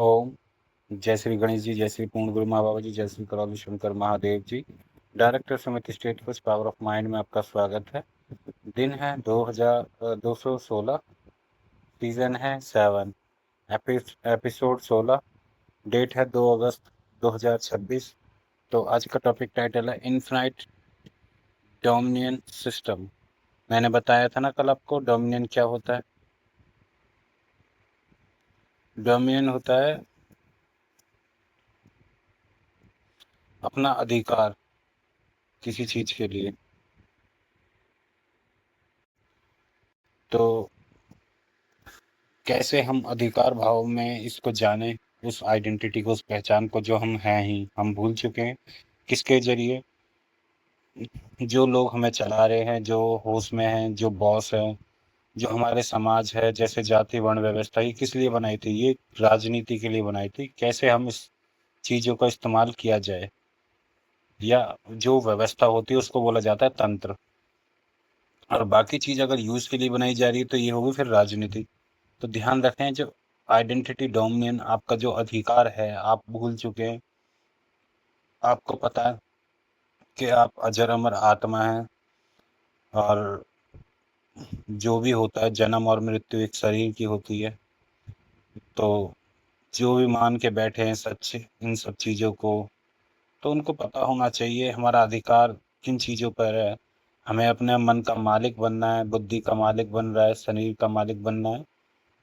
ओम। जय श्री गणेश जी, जय श्री पूर्ण गुरु माँ बाबा जी, जय श्री करौली शंकर महादेव जी। डायरेक्टर समिति state coach power of mind में आपका स्वागत है। दिन है 2216, सीजन है 7, एपिसोड 16, डेट है 2 अगस्त 2026। तो आज का टॉपिक टाइटल है इन्फिनाइट डोमिनियन सिस्टम। मैंने बताया था ना कल आपको डोमिनियन क्या होता है। डोमिनियन होता है अपना अधिकार किसी चीज के लिए। तो कैसे हम अधिकार भाव में इसको जाने, उस आइडेंटिटी को, उस पहचान को जो हम हैं ही हम भूल चुके हैं। किसके जरिए? जो लोग हमें चला रहे हैं, जो होश में हैं, जो बॉस हैं, जो हमारे समाज है, जैसे जाति वर्ण व्यवस्था, ये किस लिए बनाई थी? ये राजनीति के लिए बनाई थी। कैसे हम इस चीजों का इस्तेमाल किया जाए, या जो व्यवस्था होती है उसको बोला जाता है तंत्र। और बाकी चीज अगर यूज के लिए बनाई जा रही है तो ये होगी फिर राजनीति। तो ध्यान रखें, जो आइडेंटिटी डोमिनियन, आपका जो अधिकार है आप भूल चुके हैं। आपको पता है कि आप अजर अमर आत्मा हैं, और जो भी होता है जन्म और मृत्यु एक शरीर की होती है। तो जो भी मान के बैठे हैं सच इन सब चीज़ों को, तो उनको पता होना चाहिए हमारा अधिकार किन चीज़ों पर है। हमें अपने मन का मालिक बनना है, बुद्धि का मालिक बन रहा है, शरीर का मालिक बनना है,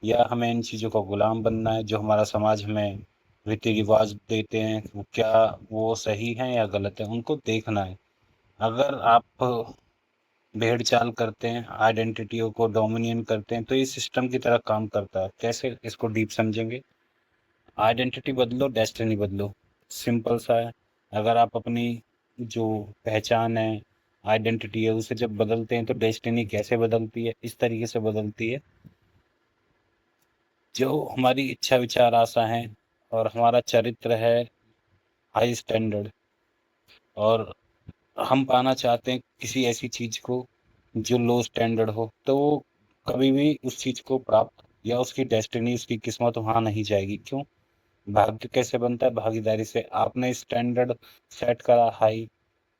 या हमें इन चीज़ों का गुलाम बनना है जो हमारा समाज हमें रीति रिवाज देते हैं, वो क्या वो सही है या गलत है, उनको देखना है। अगर आप भेड़ चाल करते हैं, आइडेंटिटियों को डोमिनियन करते हैं, तो ये सिस्टम की तरह काम करता है। कैसे इसको डीप समझेंगे? आइडेंटिटी बदलो, डेस्टिनी बदलो। सिंपल सा है। अगर आप अपनी जो पहचान है, आइडेंटिटी है, उसे जब बदलते हैं तो डेस्टिनी कैसे बदलती है? इस तरीके से बदलती है, जो हमारी इच्छा विचार आशा है और हमारा चरित्र है हाई स्टैंडर्ड, और हम पाना चाहते हैं किसी ऐसी चीज को जो लो स्टैंडर्ड हो, तो वो कभी भी उस चीज को प्राप्त, या उसकी डेस्टिनी, उसकी किस्मत वहां नहीं जाएगी। क्यों? भाग्य कैसे बनता है? भागीदारी से। आपने स्टैंडर्ड सेट करा हाई,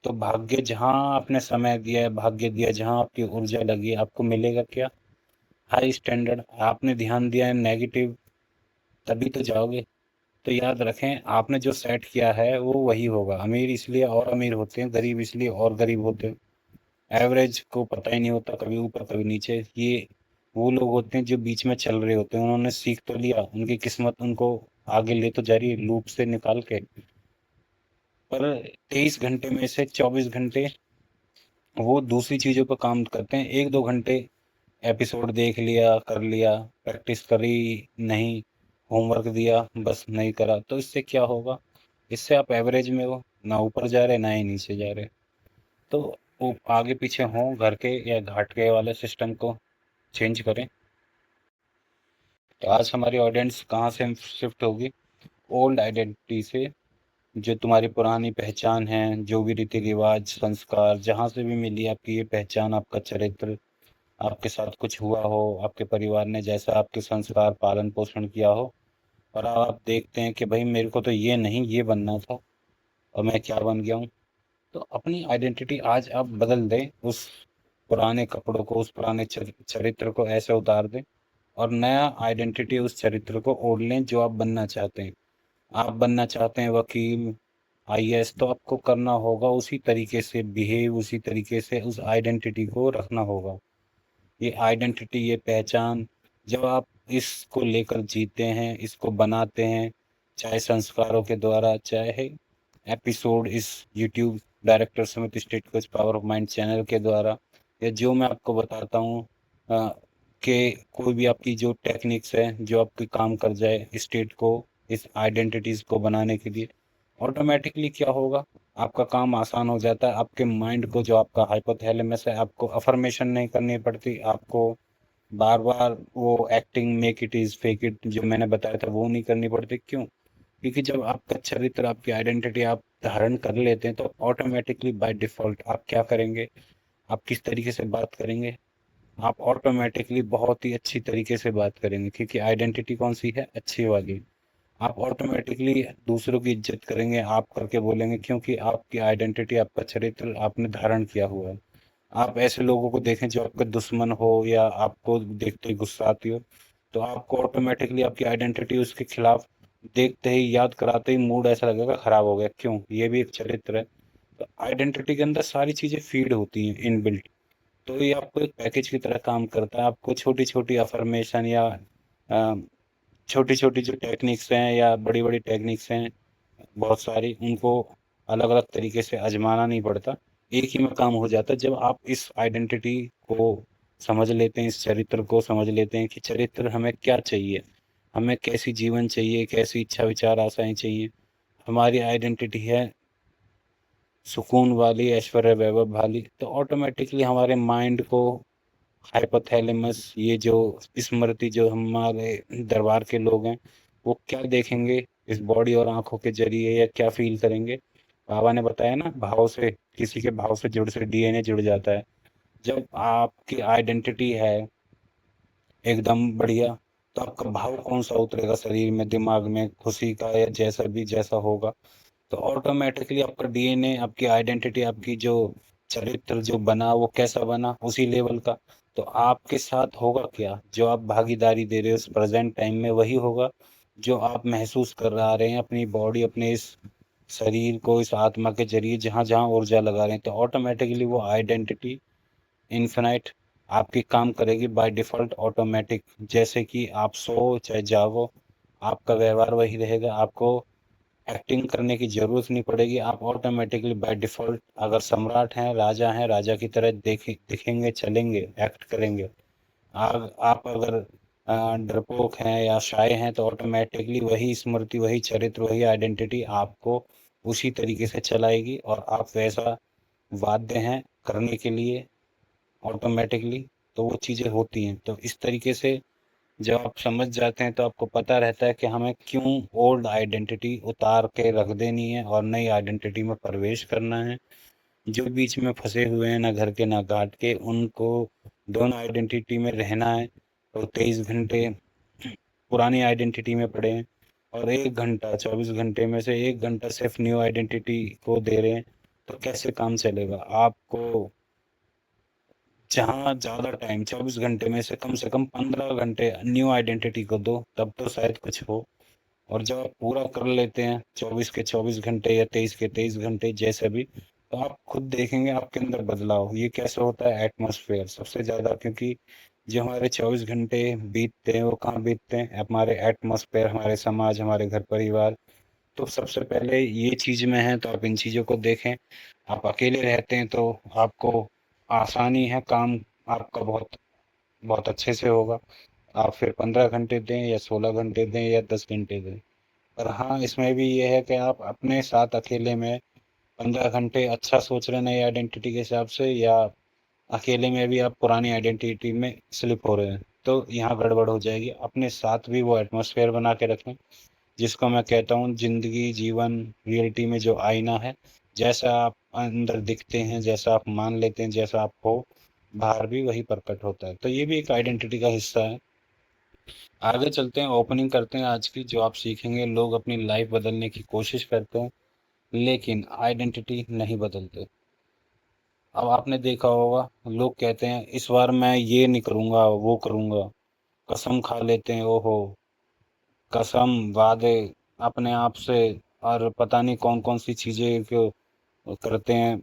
तो भाग्य जहां आपने समय दिया है, भाग्य दिया, जहां आपकी ऊर्जा लगी है, आपको मिलेगा क्या? High standard. आपने ध्यान दिया है नेगेटिव, तभी तो जाओगे। तो याद रखें, आपने जो सेट किया है वो वही होगा। अमीर इसलिए और अमीर होते हैं, गरीब इसलिए और गरीब होते हैं। एवरेज को पता ही नहीं होता, कभी ऊपर कभी नीचे। ये वो लोग होते हैं जो बीच में चल रहे होते हैं। उन्होंने सीख तो लिया, उनकी किस्मत उनको आगे ले तो जा रही है लूप से निकाल के, पर 23 घंटे में से 24 घंटे वो दूसरी चीजों पर काम करते हैं। 1-2 घंटे एपिसोड देख लिया, कर लिया, प्रैक्टिस करी नहीं, होमवर्क दिया बस नहीं करा, तो इससे क्या होगा? इससे आप एवरेज में हो, ना ऊपर जा रहे ना ही नीचे जा रहे। तो वो आगे पीछे हो घर के या घाट के वाले सिस्टम को चेंज करें। तो आज हमारी ऑडियंस कहाँ से शिफ्ट होगी? ओल्ड आइडेंटिटी से, जो तुम्हारी पुरानी पहचान है, जो भी रीति रिवाज संस्कार जहाँ से भी मिली आपकी ये पहचान, आपका चरित्र, आपके साथ कुछ हुआ हो, आपके परिवार ने जैसा आपके संस्कार पालन पोषण किया हो, और आप देखते हैं कि भाई मेरे को तो ये नहीं ये बनना था, और मैं क्या बन गया हूँ। तो अपनी आइडेंटिटी आज आप बदल दें, उस पुराने कपड़ों को, उस पुराने चरित्र को ऐसे उतार दें, और नया आइडेंटिटी उस चरित्र को ओढ़ लें जो आप बनना चाहते हैं। आप बनना चाहते हैं वकील, आईएएस, तो आपको करना होगा उसी तरीके से बिहेव, उसी तरीके से उस आइडेंटिटी को रखना होगा। ये आइडेंटिटी, ये पहचान, जब आप इसको लेकर जीते हैं, इसको बनाते हैं, चाहे संस्कारों के द्वारा, चाहे एपिसोड इस यूट्यूब डायरेक्टर समिति state coach power of mind channel के द्वारा, या जो मैं आपको बताता हूँ, कि कोई भी आपकी जो टेक्निक्स है जो आपके काम कर जाए स्टेट को, इस आइडेंटिटीज को बनाने के लिए, ऑटोमेटिकली क्या होगा? आपका काम आसान हो जाता है। आपके माइंड को, जो आपका हाइपोथैलेमस है, आपको अफर्मेशन नहीं करनी पड़ती, आपको बार बार वो acting make it is fake it जो मैंने बताया था वो नहीं करनी पड़ती। क्यों? क्योंकि जब आपका चरित्र, आपकी आइडेंटिटी आप धारण कर लेते हैं, तो ऑटोमेटिकली बाय डिफॉल्ट आप क्या करेंगे? आप किस तरीके से बात करेंगे? आप ऑटोमेटिकली बहुत ही अच्छी तरीके से बात करेंगे, क्योंकि आइडेंटिटी कौन सी है? अच्छी वाली। आप ऑटोमेटिकली दूसरों की इज्जत करेंगे, आप करके बोलेंगे, क्योंकि आपकी आइडेंटिटी, आपका चरित्र आपने धारण किया हुआ है। आप ऐसे लोगों को देखें जो आपके दुश्मन हो या आपको देखते ही गुस्सा आती हो, तो आपको ऑटोमेटिकली आपकी आइडेंटिटी उसके खिलाफ देखते ही, याद कराते ही मूड ऐसा लगेगा खराब हो गया। क्यों? ये भी एक चरित्र है। तो आइडेंटिटी के अंदर सारी चीजें फीड होती हैं इनबिल्ट। तो ये आपको एक पैकेज की तरह काम करता है। आपको छोटी छोटी अफर्मेशन या छोटी छोटी जो टेक्निक्स हैं या बड़ी बड़ी टेक्निक्स हैं बहुत सारी, उनको अलग अलग तरीके से आजमाना नहीं पड़ता। एक ही में काम हो जाता है जब आप इस आइडेंटिटी को समझ लेते हैं, इस चरित्र को समझ लेते हैं कि चरित्र हमें क्या चाहिए, हमें कैसी जीवन चाहिए, कैसी इच्छा विचार आशाएं चाहिए। हमारी आइडेंटिटी है सुकून वाली, ऐश्वर्य वैभव वाली, तो ऑटोमेटिकली हमारे माइंड को हाइपोथैलेमस, ये जो स्मृति, जो हमारे दरबार के लोग हैं, वो क्या देखेंगे इस बॉडी और आंखों के जरिए, या क्या फील करेंगे। बाबा ने बताया ना, भाव से, किसी के भाव से जुड़ से डीएनए जुड़ जाता है। जब आपकी आइडेंटिटी है एकदम बढ़िया, तो आपका भाव कौन सा उतरेगा शरीर में, दिमाग में, खुशी का या जैसा भी जैसा होगा, तो ऑटोमेटिकली आपका डीएनए, आपकी आइडेंटिटी, आपकी जो चरित्र जो बना वो कैसा बना, उसी लेवल का। तो आपके साथ होगा क्या, जो आप भागीदारी दे रहे हो इस प्रेजेंट टाइम में, वही होगा जो आप महसूस कर रहा रहे हैं अपनी बॉडी, अपने इस शरीर को, इस आत्मा के जरिए जहाँ जहाँ ऊर्जा लगा रहे हैं। तो ऑटोमेटिकली वो आइडेंटिटी इन्फिनाइट आपकी काम करेगी बाय डिफॉल्ट, ऑटोमेटिक। जैसे कि आप सो चाहे जागो, आपका व्यवहार वही रहेगा। आपको एक्टिंग करने की जरूरत नहीं पड़ेगी। आप ऑटोमेटिकली बाय डिफॉल्ट, अगर सम्राट हैं, राजा की तरह दिखेंगे, चलेंगे, एक्ट करेंगे। आप अगर डरपोक हैं या शाय हैं, तो ऑटोमेटिकली वही स्मृति, वही चरित्र, वही आइडेंटिटी आपको उसी तरीके से चलाएगी, और आप वैसा बाध्य हैं करने के लिए ऑटोमेटिकली। तो वो चीज़ें होती हैं। तो इस तरीके से जब आप समझ जाते हैं, तो आपको पता रहता है कि हमें क्यों ओल्ड आइडेंटिटी उतार के रख देनी है और नई आइडेंटिटी में प्रवेश करना है। जो बीच में फंसे हुए हैं, ना घर के ना घाट के, उनको दोनों आइडेंटिटी में रहना है। तो 23 घंटे पुरानी आइडेंटिटी में पड़े हैं, और 1 घंटा 24 घंटे में से 1 घंटा सिर्फ न्यू आइडेंटिटी को दे रहे हैं। तो कैसे काम चलेगा? आपको जहाँ ज़्यादा टाइम, 24 घंटे में से कम 15 घंटे न्यू आइडेंटिटी को दो, तब तो शायद कुछ हो। और जब आप पूरा कर लेते हैं 24 के 24 घंटे या 23 के 23 घंटे जैसे भी, तो आप खुद देखेंगे आपके अंदर बदलाव। ये कैसे होता है? एटमॉस्फेयर सबसे ज़्यादा, क्योंकि जो हमारे 24 घंटे बीतते हैं वो कहाँ बीतते हैं? हमारे एटमॉस्फेयर, हमारे समाज, हमारे घर परिवार। तो सबसे पहले ये चीज़ में है, तो आप इन चीज़ों को देखें। आप अकेले रहते हैं तो आपको आसानी है, काम आपका बहुत बहुत अच्छे से होगा। आप फिर 15 घंटे दें या 16 घंटे दें या 10 घंटे दें। पर हाँ, इसमें भी ये है कि आप अपने साथ अकेले में 15 घंटे अच्छा सोच रहे हैं नई आइडेंटिटी के हिसाब से, या अकेले में भी आप पुरानी आइडेंटिटी में स्लिप हो रहे हैं, तो यहाँ गड़बड़ हो जाएगी। अपने साथ भी वो एटमॉस्फेयर बना के रखें, जिसको मैं कहता हूँ जिंदगी, जीवन, रियलिटी में जो आईना है। जैसा आप अंदर दिखते हैं, जैसा आप मान लेते हैं, जैसा आप हो, बाहर भी वही प्रकट होता है। तो ये भी एक आइडेंटिटी का हिस्सा है। आगे चलते हैं, ओपनिंग करते हैं आज की। जो आप सीखेंगे, लोग अपनी लाइफ बदलने की कोशिश करते हैं, लेकिन आइडेंटिटी नहीं बदलते। अब आपने देखा होगा, लोग कहते हैं इस बार मैं ये नहीं करूँगा, वो करूँगा, कसम खा लेते हैं, ओहो, कसम, वादे अपने आप से, और पता नहीं कौन कौन सी चीज़ें को करते हैं,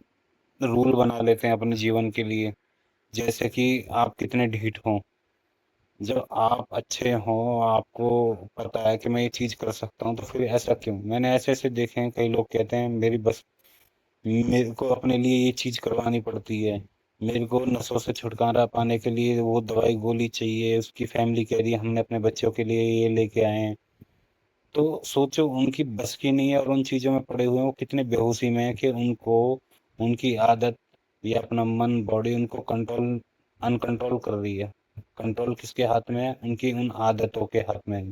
रूल बना लेते हैं अपने जीवन के लिए, जैसे कि आप कितने ढीठ हों। जब आप अच्छे हों, आपको पता है कि मैं ये चीज़ कर सकता हूँ, तो फिर ऐसा क्यों? मैंने ऐसे ऐसे देखे हैं, कई लोग कहते हैं मेरी बस, मेरे को अपने लिए ये चीज़ करवानी पड़ती है, मेरे को नशों से छुटकारा पाने के लिए वो दवाई गोली चाहिए, उसकी फैमिली कह रही है हमने अपने बच्चों के लिए ये लेके आए हैं। तो सोचो, उनकी बस की नहीं है और उन चीज़ों में पड़े हुए हैं, वो कितने बेहोशी में है कि उनको, उनकी आदत या अपना मन, बॉडी उनको कंट्रोल, अनकंट्रोल कर रही है। कंट्रोल किसके हाथ में है? उनकी उन आदतों के हाथ में है।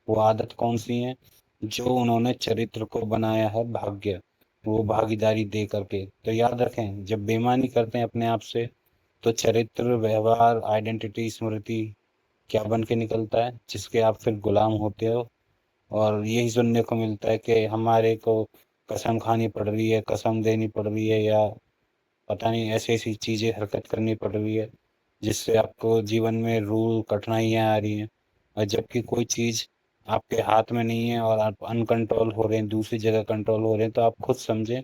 वो आदत कौन सी है? जो उन्होंने चरित्र को बनाया है, भाग्य, वो भागीदारी दे करके। तो याद रखें, जब बेईमानी करते हैं अपने आप से, तो चरित्र, व्यवहार, आइडेंटिटी, स्मृति क्या बन के निकलता है? जिसके आप फिर गुलाम होते हो, और यही सुनने को मिलता है कि हमारे को कसम खानी पड़ रही है, कसम देनी पड़ रही है, या पता नहीं ऐसी-ऐसी चीज़ें हरकत करनी पड़ रही है, जिससे आपको जीवन में रूल कठिनाइयाँ आ रही हैं। और जबकि कोई चीज़ आपके हाथ में नहीं है और आप अनकंट्रोल हो रहे हैं, दूसरी जगह कंट्रोल हो रहे हैं, तो आप खुद समझें,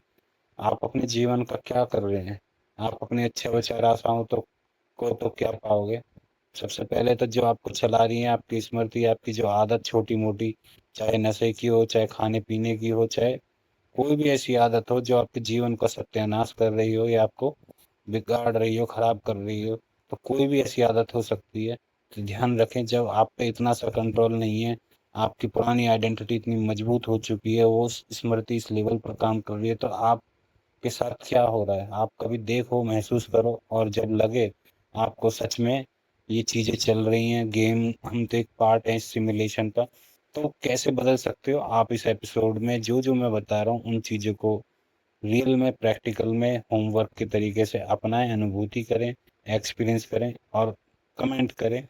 आप अपने जीवन का क्या कर रहे हैं? आप अपने अच्छे विचार आशाओं तो क्या पाओगे? सबसे पहले तो जो आपको चला रही है आपकी स्मृति, आपकी जो आदत छोटी-मोटी, चाहे नशे की हो, चाहे खाने-पीने की हो, चाहे कोई भी ऐसी आदत हो जो आपके जीवन का सत्यानाश कर रही हो या आपको बिगाड़ रही हो, खराब कर रही हो, तो कोई भी ऐसी आदत हो सकती है। तो ध्यान रखें, जब आप पे इतना सा कंट्रोल नहीं है, आपकी पुरानी आइडेंटिटी इतनी मजबूत हो चुकी है, वो स्मृति इस लेवल पर काम कर रही है, तो आपके साथ क्या हो रहा है? आप कभी देखो, महसूस करो, और जब लगे आपको सच में ये चीज़ें चल रही हैं, गेम हम तो एक पार्ट है इस सिमुलेशन का, तो कैसे बदल सकते हो आप इस एपिसोड में जो जो मैं बता रहा हूँ उन चीज़ों को रियल में, प्रैक्टिकल में, होमवर्क के तरीके से अपनाएं, अनुभूति करें, एक्सपीरियंस करें और कमेंट करें।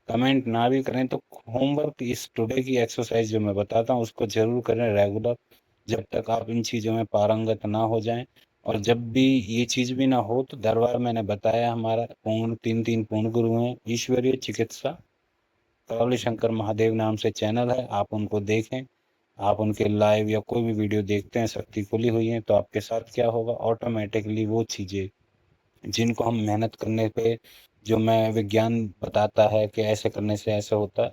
कमेंट ना भी करें तो होमवर्क, इस टुडे की एक्सरसाइज जो मैं बताता हूँ उसको जरूर करें रेगुलर, जब तक आप इन चीज़ों में पारंगत ना हो जाएं। और जब भी ये चीज़ भी ना हो तो दरबार, मैंने बताया, हमारा पूर्ण तीन तीन पूर्ण गुरु हैं, ईश्वरीय चिकित्सा कौली शंकर महादेव नाम से चैनल है, आप उनको देखें। आप उनके लाइव या कोई भी वीडियो देखते हैं, शक्ति खुली हुई है, तो आपके साथ क्या होगा, ऑटोमेटिकली वो चीज़ें जिनको हम मेहनत करने पे, जो मैं विज्ञान बताता है कि ऐसे करने से ऐसा होता है,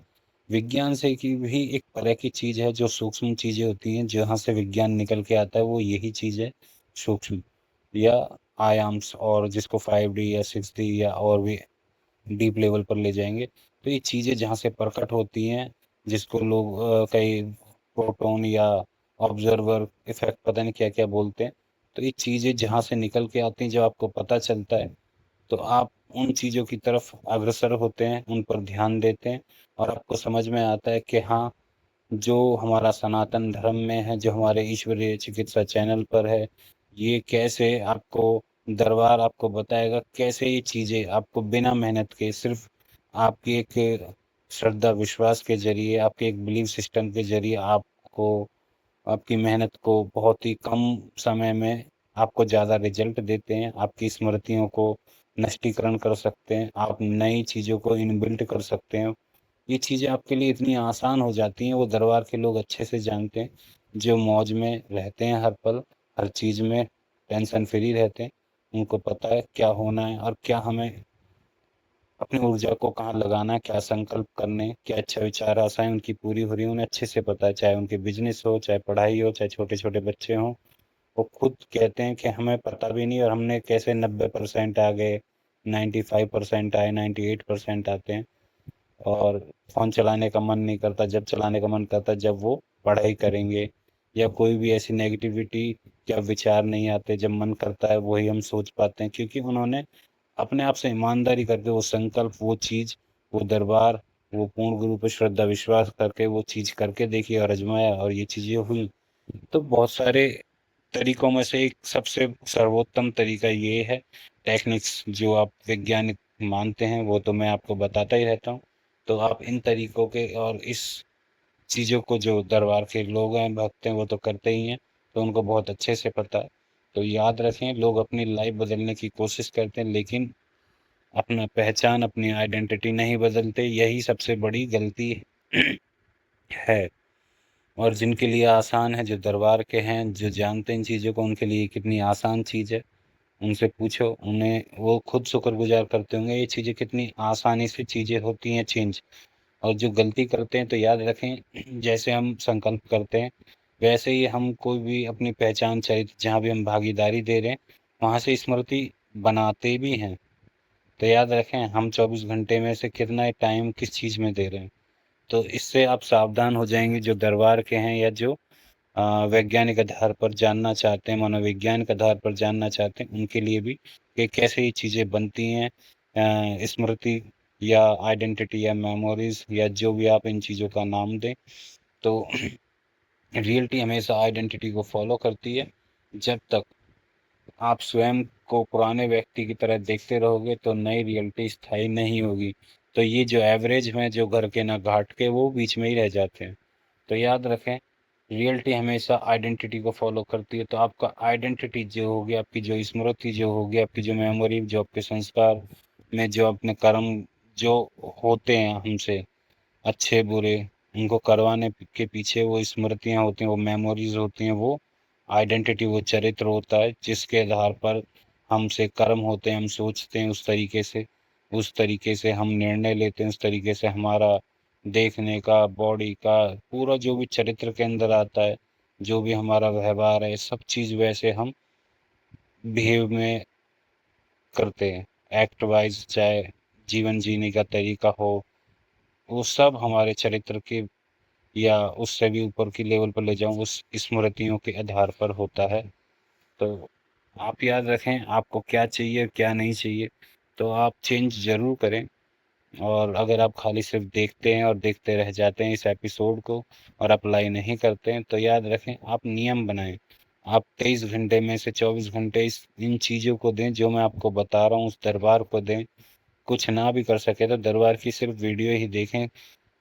विज्ञान से की भी एक तरह की चीज़ है, जो सूक्ष्म चीज़ें होती हैं जहाँ से विज्ञान निकल के आता है, वो यही चीज़ है, सूक्ष्म या आयाम्स, और जिसको 5D या 6D या और भी डीप लेवल पर ले जाएंगे, तो ये चीज़ें जहाँ से प्रकट होती हैं, जिसको लोग कई प्रोटॉन या ऑब्जर्वर इफेक्ट, पता नहीं क्या क्या बोलते हैं, तो ये चीज़ें जहाँ से निकल के आती हैं, जब आपको पता चलता है, तो आप उन चीज़ों की तरफ अग्रसर होते हैं, उन पर ध्यान देते हैं, और आपको समझ में आता है कि हाँ, जो हमारा सनातन धर्म में है, जो हमारे ईश्वरीय चिकित्सा चैनल पर है, ये कैसे आपको दरबार आपको बताएगा, कैसे ये चीज़ें आपको बिना मेहनत के, सिर्फ आपकी एक श्रद्धा विश्वास के जरिए, आपके एक बिलीफ सिस्टम के जरिए, आपको आपकी मेहनत को बहुत ही कम समय में आपको ज़्यादा रिजल्ट देते हैं, आपकी स्मृतियों को नष्टीकरण कर सकते हैं, आप नई चीज़ों को इनबिल्ट कर सकते हैं। ये चीज़ें आपके लिए इतनी आसान हो जाती हैं, वो दरबार के लोग अच्छे से जानते हैं, जो मौज में रहते हैं हर पल, हर चीज़ में टेंशन फ्री रहते हैं। उनको पता है क्या होना है और क्या हमें अपनी ऊर्जा को कहाँ लगाना है, क्या संकल्प करने हैं, क्या अच्छा विचार आशाएं उनकी पूरी हो रही हैं, उन्हें अच्छे से पता है, चाहे उनके बिजनेस हो, चाहे पढ़ाई हो, चाहे छोटे छोटे बच्चे हों। वो खुद कहते हैं कि हमें पता भी नहीं, और हमने कैसे 90% आ गए, 95% आए, 98% आते हैं। और फ़ोन चलाने का मन नहीं करता, जब चलाने का मन करता है जब वो पढ़ाई करेंगे, या कोई भी ऐसी नेगेटिविटी या विचार नहीं आते, जब मन करता है वही हम सोच पाते हैं, क्योंकि उन्होंने अपने आप से ईमानदारी करके वो संकल्प, वो चीज़, वो दरबार, वो पूर्ण गुरु पे श्रद्धा विश्वास करके वो चीज़ करके देखी और आजमाया, और ये चीज़ें हुई। तो बहुत सारे तरीकों में से एक सबसे सर्वोत्तम तरीका ये है, टेक्निक्स जो आप वैज्ञानिक मानते हैं वो तो मैं आपको बताता ही रहता हूँ। तो आप इन तरीकों के और इस चीज़ों को, जो दरबार के लोग हैं, भक्त हैं, वो तो करते ही हैं, तो उनको बहुत अच्छे से पता है। तो याद रखें, लोग अपनी लाइफ बदलने की कोशिश करते हैं, लेकिन अपना पहचान, अपनी आइडेंटिटी नहीं बदलते, यही सबसे बड़ी गलती है। और जिनके लिए आसान है, जो दरबार के हैं, जो जानते हैं इन चीज़ों को, उनके लिए कितनी आसान चीज़ है, उनसे पूछो, उन्हें वो खुद शुक्रगुजार करते होंगे, ये चीज़ें कितनी आसानी से चीज़ें होती हैं चेंज। और जो गलती करते हैं, तो याद रखें, जैसे हम संकल्प करते हैं, वैसे ही हम कोई भी अपनी पहचान, चरित्र, जहाँ भी हम भागीदारी दे रहे हैं, वहाँ से स्मृति बनाते भी हैं। तो याद रखें, हम 24 घंटे में से कितना टाइम किस चीज़ में दे रहे हैं। तो इससे आप सावधान हो जाएंगे, जो दरबार के हैं, या जो वैज्ञानिक आधार पर जानना चाहते हैं, मनोविज्ञान के आधार पर जानना चाहते हैं, उनके लिए भी, कि कैसे ये चीज़ें बनती हैं, स्मृति या आइडेंटिटी या मेमोरीज, या जो भी आप इन चीज़ों का नाम दें। तो रियलिटी हमेशा आइडेंटिटी को फॉलो करती है। जब तक आप स्वयं को पुराने व्यक्ति की तरह देखते रहोगे, तो नई रियलिटी स्थायी नहीं होगी। तो ये जो एवरेज में, जो घर के ना घाट के, वो बीच में ही रह जाते हैं। तो याद रखें, रियलिटी हमेशा आइडेंटिटी को फॉलो करती है। तो आपका आइडेंटिटी जो होगी, आपकी जो स्मृति जो होगी, आपकी जो मेमोरी, जो आपके संस्कार में जो अपने कर्म जो होते हैं हमसे, अच्छे बुरे, उनको करवाने के पीछे वो स्मृतियाँ होती हैं, वो मेमोरीज होती हैं, वो आइडेंटिटी, वो चरित्र होता है, जिसके आधार पर हमसे कर्म होते हैं, हम सोचते हैं उस तरीके से हम निर्णय लेते हैं, उस तरीके से हमारा देखने का, बॉडी का पूरा जो भी चरित्र के अंदर आता है, जो भी हमारा व्यवहार है, सब चीज़ वैसे हम बिहेव में करते हैं। एक्ट वाइज चाहे जीवन जीने का तरीका हो, वो सब हमारे चरित्र के या उससे भी ऊपर की लेवल पर ले जाऊं, उस स्मृतियों के आधार पर होता है। तो आप याद रखें आपको क्या चाहिए क्या नहीं चाहिए, तो आप चेंज ज़रूर करें। और अगर आप खाली सिर्फ देखते हैं और देखते रह जाते हैं इस एपिसोड को और अप्लाई नहीं करते हैं, तो याद रखें आप नियम बनाएं। आप 23 घंटे में से 24 घंटे इन चीज़ों को दें जो मैं आपको बता रहा हूँ, उस दरबार को दें। कुछ ना भी कर सके तो दरबार की सिर्फ वीडियो ही देखें।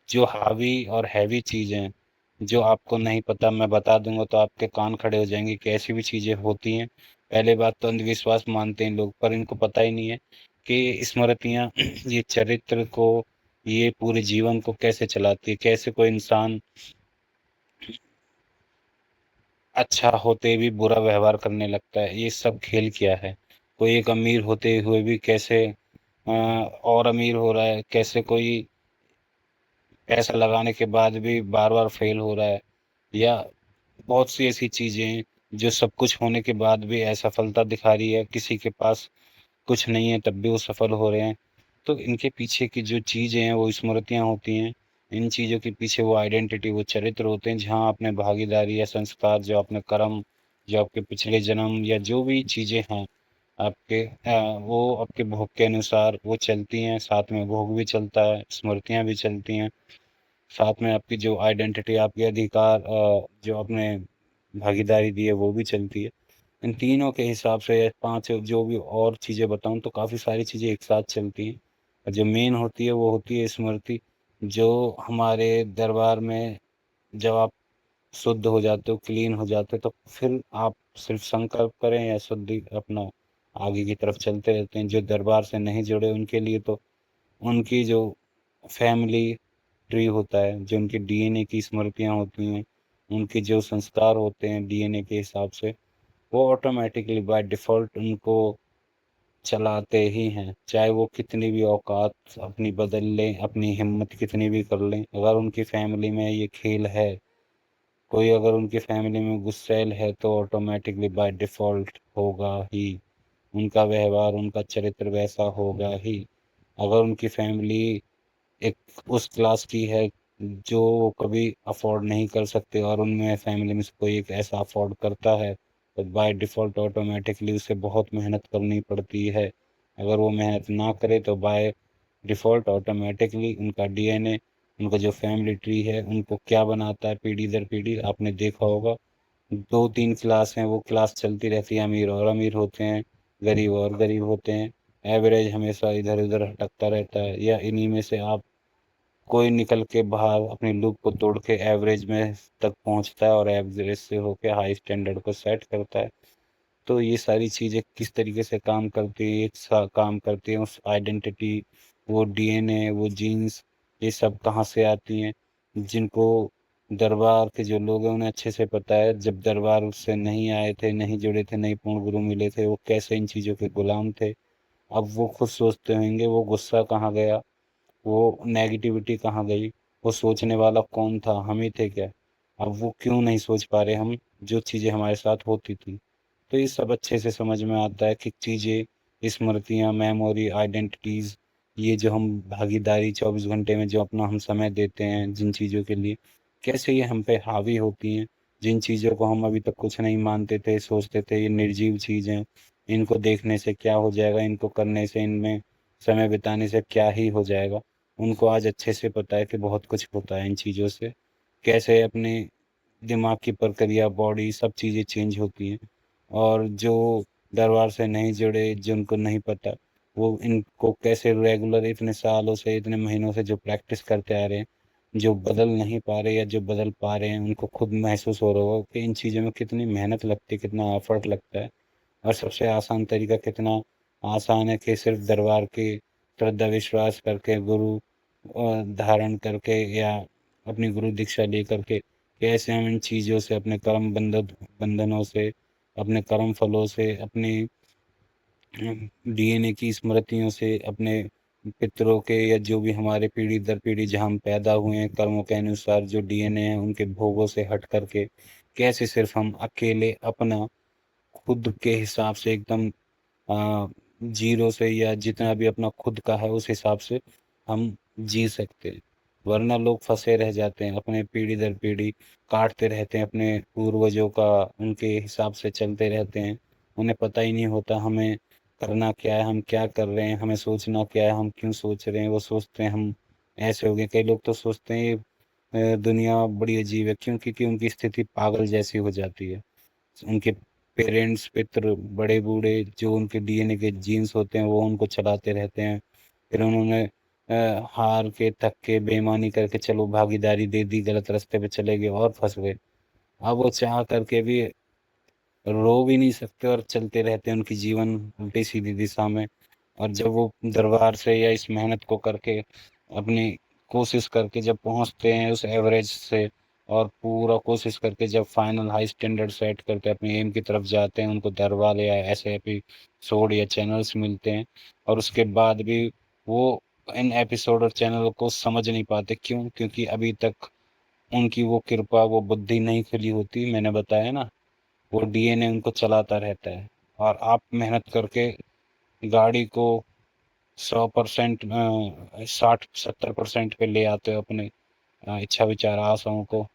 जो हावी और हैवी चीज़ें हैं, जो आपको नहीं पता, मैं बता दूंगा तो आपके कान खड़े हो जाएंगे कि ऐसी भी चीज़ें होती हैं। पहले बात तो अंधविश्वास मानते हैं लोग, पर इनको पता ही नहीं है कि स्मृतियाँ ये चरित्र को, ये पूरे जीवन को कैसे चलाती है, कैसे कोई इंसान अच्छा होते भी बुरा व्यवहार करने लगता है, ये सब खेल क्या है। कोई एक अमीर होते हुए भी कैसे और अमीर हो रहा है, कैसे कोई पैसा लगाने के बाद भी बार बार फेल हो रहा है, या बहुत सी ऐसी चीजें हैं जो सब कुछ होने के बाद भी असफलता दिखा रही है। किसी के पास कुछ नहीं है तब भी वो सफल हो रहे हैं। तो इनके पीछे की जो चीजें हैं वो स्मृतियां होती हैं। इन चीजों के पीछे वो आइडेंटिटी, वो चरित्र होते हैं, जहाँ आपने भागीदारी या संस्कार, जो आपने कर्म, जो आपके पिछले जन्म या जो भी चीजें हैं आपके, वो आपके भोग के अनुसार वो चलती हैं। साथ में भोग भी चलता है, स्मृतियां भी चलती हैं, साथ में आपकी जो आइडेंटिटी, आपके अधिकार, जो आपने भागीदारी दी है वो भी चलती है। इन तीनों के हिसाब से या पांच जो भी और चीज़ें बताऊं तो काफ़ी सारी चीज़ें एक साथ चलती हैं। और जो मेन होती है वो होती है स्मृति, जो हमारे दरबार में जब आप शुद्ध हो जाते हो, क्लीन हो जाते हो, तो फिर आप सिर्फ संकल्प करें या शुद्धि अपना आगे की तरफ चलते रहते हैं। जो दरबार से नहीं जुड़े उनके लिए तो उनकी जो फैमिली ट्री होता है, जो उनके डीएनए की स्मृतियाँ होती हैं, उनके जो संस्कार होते हैं डीएनए के हिसाब से, वो ऑटोमेटिकली बाय डिफ़ॉल्ट उनको चलाते ही हैं। चाहे वो कितनी भी औकात अपनी बदल लें, अपनी हिम्मत कितनी भी कर लें, अगर उनकी फैमिली में ये खेल है, कोई अगर उनकी फैमिली में गुस्सैल है, तो ऑटोमेटिकली बाय डिफ़ॉल्ट होगा ही। उनका व्यवहार, उनका चरित्र वैसा होगा ही। अगर उनकी फैमिली एक उस क्लास की है जो वो कभी अफोर्ड नहीं कर सकते, और उनमें फैमिली में से कोई एक ऐसा अफोर्ड करता है, तो बाय डिफ़ॉल्ट ऑटोमेटिकली उसे बहुत मेहनत करनी पड़ती है। अगर वो मेहनत ना करे तो बाय डिफ़ॉल्ट ऑटोमेटिकली उनका डीएनए, उनका जो फैमिली ट्री है, उनको क्या बनाता है पीढ़ी दर पीढ़ी, आपने देखा होगा। 2-3 क्लास हैं, वो क्लास चलती रहती है, अमीर और अमीर होते हैं, गरीब और गरीब होते हैं। एवरेज हमेशा इधर-उधर भटकता रहता है, या इन्हीं में से आप कोई निकल के बाहर अपनी लूप को तोड़ के एवरेज में तक पहुंचता है, और एवरेज से होके हाई स्टैंडर्ड को सेट करता है। तो ये सारी चीज़ें किस तरीके से काम करती है, काम करती है, उस आइडेंटिटी, वो डीएनए, वो जीन्स, ये सब कहाँ से आती हैं, जिनको दरबार के जो लोग हैं उन्हें अच्छे से पता है। जब दरबार उससे नहीं आए थे, नहीं जुड़े थे, नहीं पूर्ण गुरु मिले थे, वो कैसे इन चीज़ों के गुलाम थे। अब वो खुद सोचते होंगे वो गुस्सा कहाँ गया, वो नेगेटिविटी कहाँ गई, वो सोचने वाला कौन था, हम ही थे क्या। अब वो क्यों नहीं सोच पा रहे हम, जो चीज़ें हमारे साथ होती थी। तो ये सब अच्छे से समझ में आता है कि चीज़ें, स्मृतियाँ, मेमोरी, आइडेंटिटीज़, ये जो हम भागीदारी 24 घंटे में जो अपना हम समय देते हैं जिन चीज़ों के लिए, कैसे ये हम पे हावी होती हैं। जिन चीज़ों को हम अभी तक कुछ नहीं मानते थे, सोचते थे ये निर्जीव चीज़ हैं, इनको देखने से क्या हो जाएगा, इनको करने से, इनमें समय बिताने से क्या ही हो जाएगा, उनको आज अच्छे से पता है कि बहुत कुछ होता है इन चीज़ों से। कैसे अपने दिमाग की प्रक्रिया, बॉडी, सब चीज़ें चेंज होती हैं। और जो दरबार से नहीं जुड़े, जिनको नहीं पता, वो इनको कैसे रेगुलर इतने सालों से, इतने महीनों से जो प्रैक्टिस करते आ रहे हैं, जो बदल नहीं पा रहे या जो बदल पा रहे हैं उनको खुद महसूस हो रहा होगा कि इन चीज़ों में कितनी मेहनत लगती है, कितना एफर्ट लगता है। और सबसे आसान तरीका कितना आसान है कि सिर्फ दरबार की श्रद्धा विश्वास करके गुरु धारण करके या अपनी गुरु दीक्षा लेकर के कैसे हम इन चीज़ों से अपने कर्म बंधनों से, अपने कर्म फलों से, अपनी डीएनए की स्मृतियों से, अपने पितरों के या जो भी हमारे पीढ़ी दर पीढ़ी जहाँ हम पैदा हुए हैं कर्मों के अनुसार जो डीएनए है उनके भोगों से हट करके कैसे सिर्फ हम अकेले अपना खुद के हिसाब से एकदम जीरो से या जितना भी अपना खुद का है उस हिसाब से हम जी सकते हैं। वरना लोग फंसे रह जाते हैं अपने पीढ़ी दर पीढ़ी काटते रहते हैं अपने पूर्वजों का, उनके हिसाब से चलते रहते हैं। उन्हें पता ही नहीं होता हमें करना क्या है, हम क्या कर रहे हैं, हमें सोचना क्या है, हम क्यों सोच रहे हैं। वो सोचते हैं हम ऐसे हो गए, कई लोग तो सोचते हैं ये दुनिया बड़ी अजीब है, क्यों? क्योंकि उनकी स्थिति पागल जैसी हो जाती है। उनके पेरेंट्स पितर बड़े बूढ़े जो उनके डीएनए के जीन्स होते हैं वो उनको चलाते रहते हैं। फिर उन्होंने हार के थक के बेईमानी करके चलो भागीदारी दे दी, गलत रास्ते पे चले गए और फंस गए। अब वो चाह करके भी रो भी नहीं सकते और चलते रहते हैं उनकी जीवन उल्टी सीधी दिशा में। और जब वो दरबार से या इस मेहनत को करके अपनी कोशिश करके जब पहुंचते हैं उस एवरेज से और पूरा कोशिश करके जब फाइनल हाई स्टैंडर्ड सेट करके अपने एम की तरफ जाते हैं, उनको दरबार या ऐसे एपिसोड या चैनल्स मिलते हैं और उसके बाद भी वो इन एपिसोड और चैनल को समझ नहीं पाते। क्यों? क्योंकि अभी तक उनकी वो कृपा वो बुद्धि नहीं खुली होती। मैंने बताया ना, वो डीएनए उनको चलाता रहता है। और आप मेहनत करके गाड़ी को 100% 60-70% पे ले आते हो अपने इच्छा विचार आशाओं को,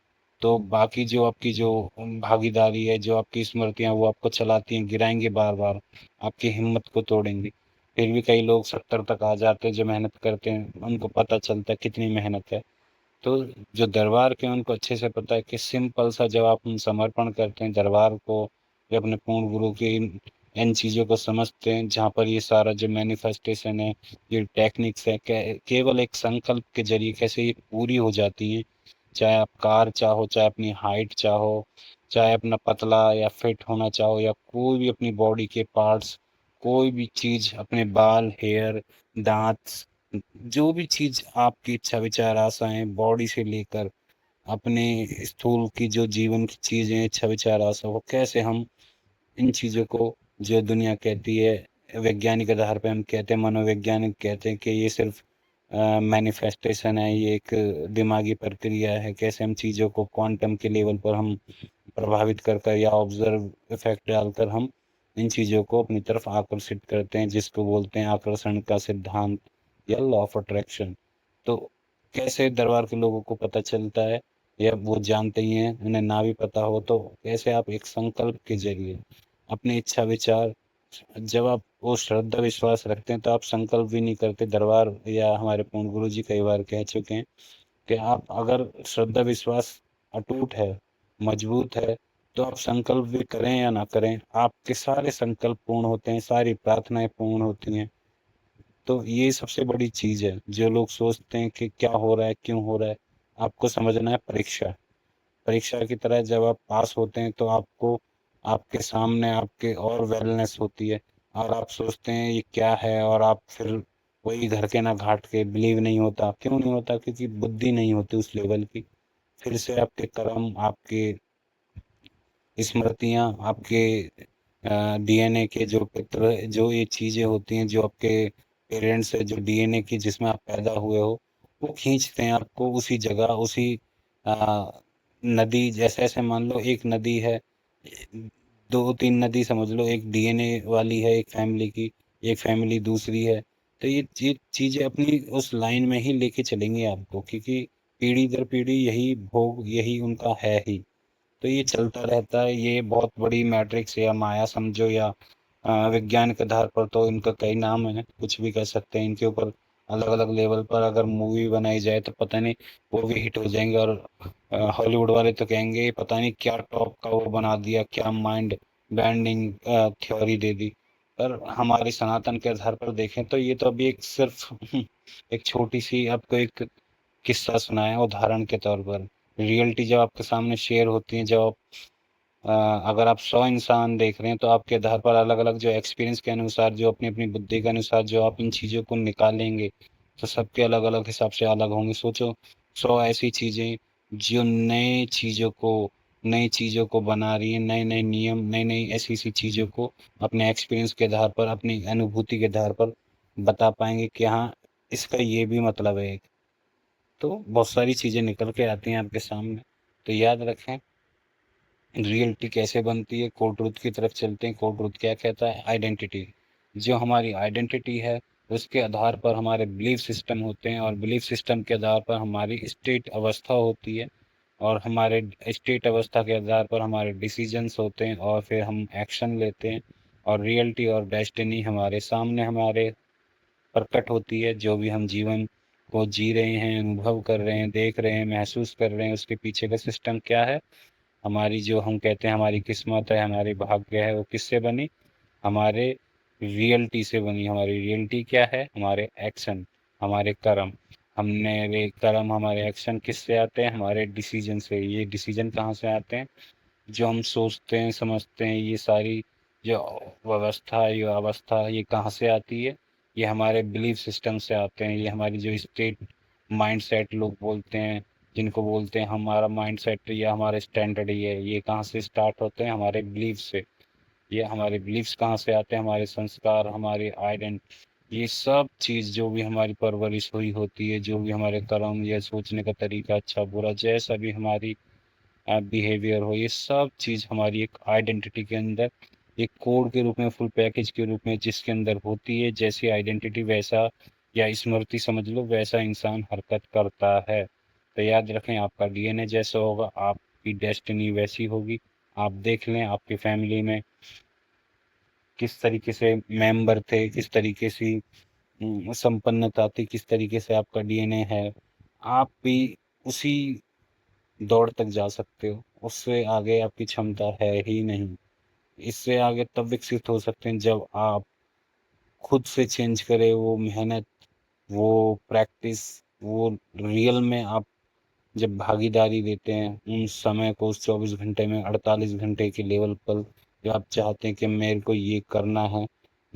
तो बाकी जो आपकी जो भागीदारी है, जो आपकी स्मृतियां वो आपको चलाती हैं, गिराएंगे बार बार, आपकी हिम्मत को तोड़ेंगे। फिर भी कई लोग 70 तक आ जाते हैं जो मेहनत करते हैं, उनको पता चलता है कितनी मेहनत है। तो जो दरबार के हैं, उनको अच्छे से पता है कि सिंपल सा जब आप समर्पण करते हैं दरबार को या अपने पूर्ण गुरु की इन चीज़ों को समझते हैं, जहाँ पर ये सारा जो मैनिफेस्टेशन है, ये टेक्निक्स है, केवल एक संकल्प के जरिए कैसे ये पूरी हो जाती हैं। चाहे आप कार चाहो, चाहे अपनी हाइट चाहो, चाहे अपना पतला या फिट होना चाहो, या कोई भी अपनी बॉडी के पार्ट्स, कोई भी चीज़, अपने बाल, हेयर, दांत, जो भी चीज़ आपकी इच्छा विचार आशाएं बॉडी से लेकर अपने स्थूल की जो जीवन की चीज़ें इच्छा विचार आशा, वो कैसे हम इन चीज़ों को जो दुनिया कहती है वैज्ञानिक आधार पे हम कहते हैं, मनोवैज्ञानिक कहते हैं कि ये सिर्फ मैनिफेस्टेशन है, ये एक दिमागी प्रक्रिया है। कैसे हम चीज़ों को क्वांटम के लेवल पर हम प्रभावित कर कर या ऑब्जर्व इफेक्ट डालकर हम इन चीज़ों को अपनी तरफ आकर्षित करते हैं, जिसको बोलते हैं आकर्षण का सिद्धांत या लॉ ऑफ अट्रैक्शन। तो कैसे दरबार के लोगों को पता चलता है या वो जानते ही हैं, उन्हें ना भी पता हो तो कैसे आप एक संकल्प के जरिए अपनी इच्छा विचार, जब आप वो श्रद्धा विश्वास रखते हैं तो आप संकल्प भी नहीं करते। दरबार या हमारे पूर्ण गुरु जी कई बार कह चुके हैं कि आप अगर श्रद्धा विश्वास अटूट है, मजबूत है, तो आप संकल्प भी करें या ना करें, आपके सारे संकल्प पूर्ण होते हैं, सारी प्रार्थनाएं पूर्ण होती हैं। तो ये सबसे बड़ी चीज है। जो लोग सोचते हैं कि क्या हो रहा है, क्यों हो रहा है, आपको समझना है परीक्षा। परीक्षा की तरह जब आप पास होते हैं तो आपको आपके सामने आपके और वेलनेस होती है और आप सोचते हैं ये क्या है, और आप फिर वही घर के ना घाट के बिलीव नहीं होता। क्यों नहीं होता? क्योंकि बुद्धि नहीं होती उस लेवल की। फिर से आपके कर्म, आपके स्मृतियाँ, आपके डीएनए के जो पित्र जो ये चीज़ें होती हैं, जो आपके पेरेंट्स है, जो डीएनए की जिसमें आप पैदा हुए हो, वो खींचते हैं आपको उसी जगह, उसी अ, नदी। जैसे ऐसे मान लो एक नदी है, दो तीन नदी समझ लो, एक डीएनए वाली है एक फैमिली की, एक फैमिली दूसरी है। तो ये चीज़ें अपनी उस लाइन में ही लेके चलेंगे आपको, क्योंकि पीढ़ी दर पीढ़ी यही भोग, यही उनका है ही। तो ये चलता रहता है। ये बहुत बड़ी मैट्रिक्स या माया समझो, या विज्ञान के आधार पर तो इनका कई नाम है, कुछ भी कह सकते हैं इनके ऊपर। अलग अलग लेवल पर अगर मूवी बनाई जाए तो पता नहीं वो भी हिट हो जाएंगे। और हॉलीवुड वाले तो कहेंगे पता नहीं क्या टॉप का वो बना दिया, क्या माइंड बैंडिंग थ्योरी दे दी। पर हमारी सनातन के आधार पर देखें तो ये तो अभी एक सिर्फ एक छोटी सी आपको एक किस्सा सुनाया उदाहरण के तौर पर। रियलिटी जब आपके सामने शेयर होती है, जब आप अगर आप 100 इंसान देख रहे हैं तो आपके आधार पर अलग-अलग जो एक्सपीरियंस के अनुसार, जो अपनी-अपनी बुद्धि के अनुसार जो आप इन चीज़ों को निकालेंगे, तो सबके अलग-अलग हिसाब से अलग होंगे। सोचो 100 ऐसी चीज़ें जो नई चीज़ों को बना रही हैं, नए-नए नियम, नई-नई ऐसी-ऐसी चीज़ों को अपने एक्सपीरियंस के आधार पर, अपनी अनुभूति के आधार पर बता पाएँगे कि हाँ, इसका ये भी मतलब है। तो बहुत सारी चीज़ें निकल के आती हैं आपके सामने। तो याद रखें, रियलिटी कैसे बनती है। कोड ट्रुथ की तरफ चलते हैं। कोड ट्रुथ क्या कहता है? आइडेंटिटी। जो हमारी आइडेंटिटी है, उसके आधार पर हमारे बिलीफ सिस्टम होते हैं, और बिलीफ सिस्टम के आधार पर हमारी स्टेट अवस्था होती है, और हमारे स्टेट अवस्था के आधार पर हमारे डिसीजंस होते हैं, और फिर हम एक्शन लेते हैं। और रियलिटी और डेस्टिनी हमारे सामने हमारे प्रकट होती है। जो भी हम जीवन को जी रहे हैं, अनुभव कर रहे हैं, देख रहे हैं, महसूस कर रहे हैं, उसके पीछे का सिस्टम क्या है? हमारी जो हम कहते हैं हमारी किस्मत है, हमारी भाग्य है, वो किससे बनी? हमारे रियलिटी से बनी। हमारी रियलिटी क्या है? हमारे एक्शन, हमारे कर्म। हमने वे कर्म, हमारे एक्शन किससे आते हैं? हमारे डिसीजन से। ये डिसीजन कहाँ से आते हैं? जो हम सोचते हैं, समझते हैं, ये सारी जो व्यवस्था, ये अवस्था, ये कहाँ से आती है? ये हमारे बिलीफ सिस्टम से आते हैं। ये हमारी जो स्टेट माइंड सेट लोग बोलते हैं, जिनको बोलते हैं हमारा माइंड सेट या हमारे स्टैंडर्ड, ये कहाँ से स्टार्ट होते हैं? हमारे बिलीफ से। ये हमारे बिलीफ्स कहाँ से आते हैं? हमारे संस्कार, हमारे आइडेंट, ये सब चीज़ जो भी हमारी परवरिश हुई होती है, जो भी हमारे कर्म या सोचने का तरीका, अच्छा बुरा, जैसा भी हमारी बिहेवियर हो, ये सब चीज़ हमारी एक आइडेंटिटी के अंदर एक कोड के रूप में, फुल पैकेज के रूप में जिसके अंदर होती है। जैसी आइडेंटिटी वैसा, या स्मृति समझ लो, वैसा इंसान हरकत करता है। तो याद रखें, आपका डीएनए जैसा होगा, आपकी डेस्टिनी वैसी होगी। आप देख लें आपकी फैमिली में किस तरीके से मेंबर थे, किस तरीके से संपन्नता थी, किस तरीके से आपका डीएनए है। आप भी उसी दौड़ तक जा सकते हो। उससे आगे आपकी क्षमता है ही नहीं। इससे आगे तब विकसित हो सकते हैं जब आप खुद से चेंज करें। वो मेहनत, वो प्रैक्टिस, वो रियल में आप जब भागीदारी देते हैं उन समय को, उस 24 घंटे में 48 घंटे के लेवल पर, जो आप चाहते हैं कि मेरे को ये करना है,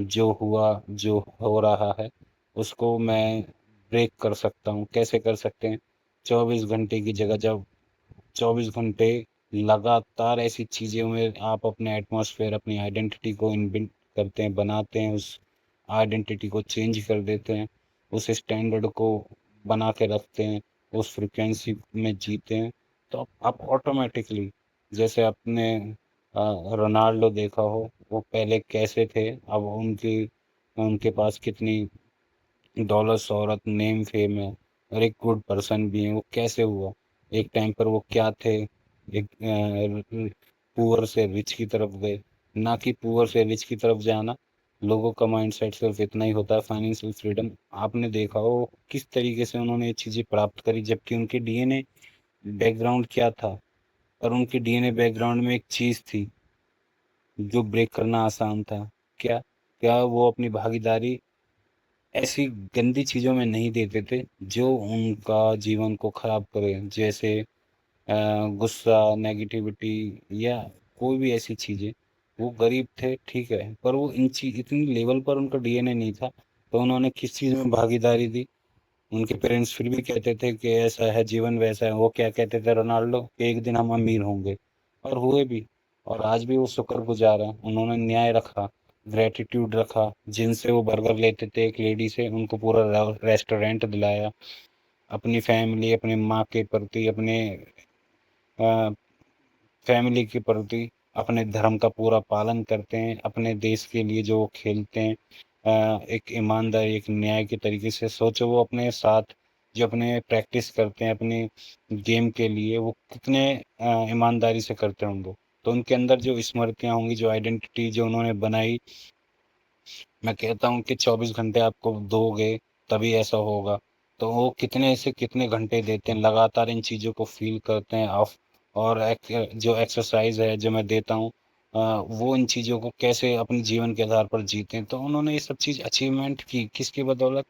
जो हुआ, जो हो रहा है, उसको मैं ब्रेक कर सकता हूँ। कैसे कर सकते हैं? 24 घंटे की जगह जब 24 घंटे लगातार ऐसी चीज़ों में आप अपने एटमॉस्फेयर, अपनी आइडेंटिटी को इनबिल्ट करते हैं, बनाते हैं, उस आइडेंटिटी को चेंज कर देते हैं, उस स्टैंडर्ड को बना के रखते हैं, उस फ्रिक्वेंसी में जीते हैं, तो आप ऑटोमेटिकली, जैसे आपने रोनाल्डो देखा हो, वो पहले कैसे थे, अब उनकी उनके पास कितनी दौलत, शोहरत, नेम, फेम है, और एक गुड पर्सन भी है। वो कैसे हुआ? एक टाइम पर वो क्या थे? एक पुअर से रिच की तरफ गए। ना कि पुअर से रिच की तरफ जाना, लोगों का माइंडसेट सिर्फ इतना ही होता है, फाइनेंशियल फ्रीडम। आपने देखा हो किस तरीके से उन्होंने ये चीज़ें प्राप्त करी, जबकि उनके डीएनए बैकग्राउंड क्या था? और उनके डीएनए बैकग्राउंड में एक चीज़ थी जो ब्रेक करना आसान था। क्या? क्या वो अपनी भागीदारी ऐसी गंदी चीज़ों में नहीं देते थे जो उनका जीवन को खराब करे। जैसे गुस्सा, नेगेटिविटी, या कोई भी ऐसी चीज़ें। वो गरीब थे, ठीक है, पर वो इतनी लेवल पर उनका डीएनए नहीं था, तो उन्होंने किस चीज़ में भागीदारी दी? उनके पेरेंट्स फिर भी कहते थे कि ऐसा है जीवन, वैसा है। वो क्या कहते थे रोनाल्डो, कि एक दिन हम अमीर होंगे, और हुए भी। और आज भी वो शुक्रगुजार हैं। उन्होंने न्याय रखा, ग्रेटिट्यूड रखा। जिनसे वो बर्गर लेते थे एक लेडी से, उनको पूरा रेस्टोरेंट दिलाया। अपनी फैमिली, अपने माँ के प्रति, अपने फैमिली के प्रति, अपने धर्म का पूरा पालन करते हैं। अपने देश के लिए जो वो खेलते हैं, एक ईमानदारी, एक न्याय के तरीके से। सोचो वो अपने साथ जो अपने प्रैक्टिस करते हैं अपने गेम के लिए, वो कितने ईमानदारी से करते होंगे। तो उनके अंदर जो स्मृतियाँ होंगी, जो आइडेंटिटी जो उन्होंने बनाई, मैं कहता हूँ कि 24 घंटे आपको दोगे तभी ऐसा होगा। तो वो कितने से कितने घंटे देते हैं, लगातार इन चीज़ों को फील करते हैं ऑफ। और जो एक्सरसाइज है जो मैं देता हूँ, वो इन चीज़ों को कैसे अपने जीवन के आधार पर जीते हैं। तो उन्होंने ये सब चीज़ अचीवमेंट की किसकी बदौलत?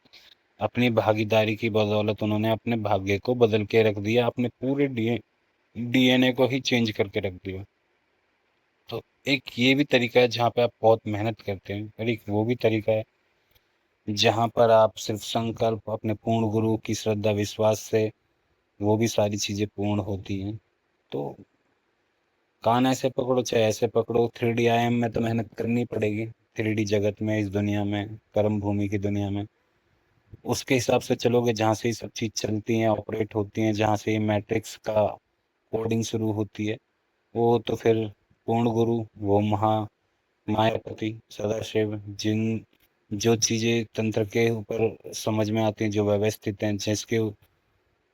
अपनी भागीदारी की बदौलत उन्होंने अपने भाग्य को बदल के रख दिया, अपने पूरे डीएनए को ही चेंज करके रख दिया। तो एक ये भी तरीका है जहाँ पे आप बहुत मेहनत करते हैं, और एक वो भी तरीका है जहाँ पर आप सिर्फ संकल्प अपने पूर्ण गुरु की श्रद्धा विश्वास से वो भी सारी चीजें पूर्ण होती हैं। तो कान ऐसे पकड़ो चाहे ऐसे पकड़ो, 3D आयाम में तो मेहनत करनी पड़ेगी। 3D जगत में, इस दुनिया में, कर्म भूमि की दुनिया में उसके हिसाब से चलोगे, जहाँ से ये सब चीज चलती हैं, ऑपरेट होती हैं, जहाँ से ये मैट्रिक्स का कोडिंग शुरू होती है, वो तो फिर पूर्ण गुरु, वो मायापति सदाशिव, जिन जो चीजें तंत्र के ऊपर समझ में आती हैं, जो व्यवस्थित हैं, जिसके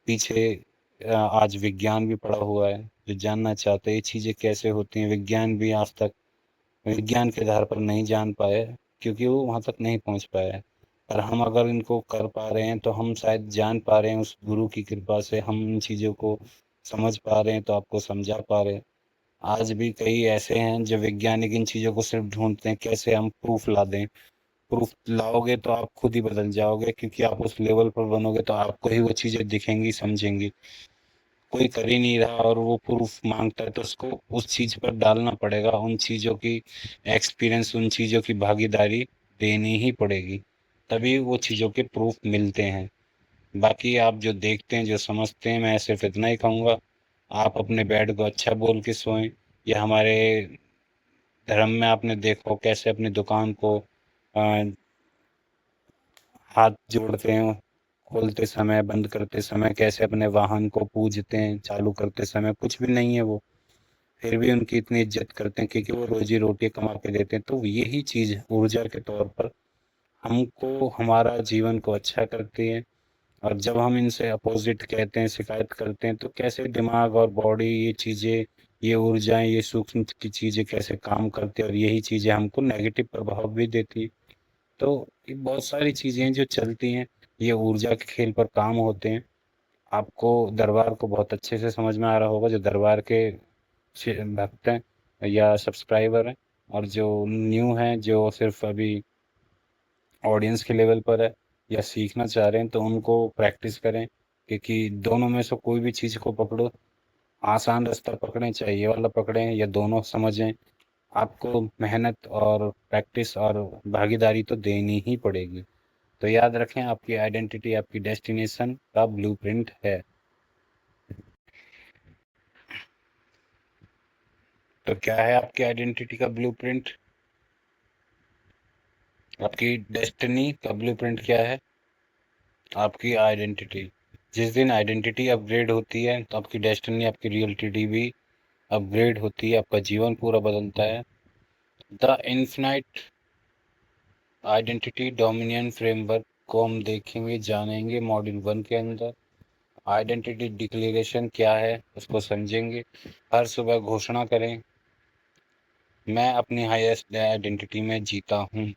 पीछे आज विज्ञान भी पड़ा हुआ है, जो जानना चाहते हैं ये चीजें कैसे होती हैं, विज्ञान भी आज तक विज्ञान के आधार पर नहीं जान पाए, क्योंकि वो वहां तक नहीं पहुंच पाया है। पर हम अगर इनको कर पा रहे हैं तो हम शायद जान पा रहे हैं, उस गुरु की कृपा से हम इन चीजों को समझ पा रहे हैं, तो आपको समझा पा रहे हैं। आज भी कई ऐसे हैं जो वैज्ञानिक इन चीजों को सिर्फ ढूंढते हैं कैसे हम प्रूफ ला दें। प्रूफ लाओगे तो आप खुद ही बदल जाओगे, क्योंकि आप उस लेवल पर बनोगे तो आपको ही वो चीजें दिखेंगी, समझेंगी। कोई कर ही नहीं रहा और वो प्रूफ मांगता है, तो उसको उस चीज पर डालना पड़ेगा, उन चीजों की एक्सपीरियंस, उन चीजों की भागीदारी देनी ही पड़ेगी, तभी वो चीजों के प्रूफ मिलते हैं। बाकी आप जो देखते हैं, जो समझते हैं, मैं सिर्फ इतना ही कहूंगा, आप अपने बेड को अच्छा बोल के सोएं। या हमारे धर्म में आपने देखो कैसे अपनी दुकान को अ, हाथ जोड़ते हैं, खोलते समय, बंद करते समय, कैसे अपने वाहन को पूजते हैं, चालू करते समय कुछ भी नहीं है वो, फिर भी उनकी इतनी इज्जत करते हैं, क्योंकि वो रोजी रोटी कमा के देते हैं। तो यही चीज ऊर्जा के तौर पर हमको हमारा जीवन को अच्छा करती है। और जब हम इनसे अपोजिट कहते हैं, शिकायत करते हैं, तो कैसे दिमाग और बॉडी, ये चीजें, ये ऊर्जाएं, ये सूक्ष्म की चीजें कैसे काम करती है, और यही चीजें हमको नेगेटिव प्रभाव भी देती है। तो ये बहुत सारी चीजें हैं जो चलती हैं, ये ऊर्जा के खेल पर काम होते हैं। आपको दरबार को बहुत अच्छे से समझ में आ रहा होगा, जो दरबार के भक्त हैं या सब्सक्राइबर हैं, और जो न्यू हैं, जो सिर्फ अभी ऑडियंस के लेवल पर है या सीखना चाह रहे हैं, तो उनको प्रैक्टिस करें, क्योंकि दोनों में से कोई भी चीज़ को पकड़ो, आसान रास्ता पकड़ें चाहे ये वाला पकड़ें, या दोनों समझें, आपको मेहनत और प्रैक्टिस और भागीदारी तो देनी ही पड़ेगी। तो याद रखें, आपकी आइडेंटिटी आपकी डेस्टिनेशन का ब्लूप्रिंट है। तो क्या है आपकी आइडेंटिटी का ब्लूप्रिंट? आपकी डेस्टिनी का ब्लूप्रिंट क्या है? आपकी आइडेंटिटी। जिस दिन आइडेंटिटी अपग्रेड होती है तो आपकी डेस्टिनी, आपकी रियलिटी भी अपग्रेड होती है, आपका जीवन पूरा बदलता है। The infinite identity dominion framework को हम देखेंगे, जानेंगे मॉड्यूल 1 के अंदर। आइडेंटिटी डिक्लेरेशन क्या है उसको समझेंगे। हर सुबह घोषणा करें, मैं अपनी हाईएस्ट आइडेंटिटी में जीता हूँ।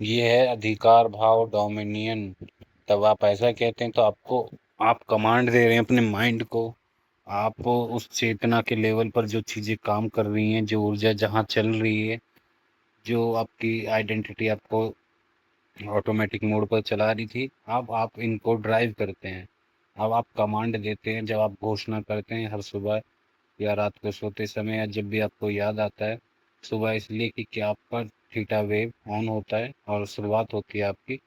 ये है अधिकार भाव, डोमिनियन। तब आप ऐसा कहते हैं तो आपको, आप कमांड दे रहे हैं अपने माइंड को। आप उस चेतना के लेवल पर जो चीज़ें काम कर रही हैं, जो ऊर्जा जहाँ चल रही है, जो आपकी आइडेंटिटी आपको ऑटोमेटिक मोड पर चला रही थी, अब आप इनको ड्राइव करते हैं। अब आप कमांड देते हैं, जब आप घोषणा करते हैं हर सुबह या रात को सोते समय, या जब भी आपको याद आता है। सुबह इसलिए कि आपका थीटा वेव ऑन होता है और शुरुआत होती है आपकी,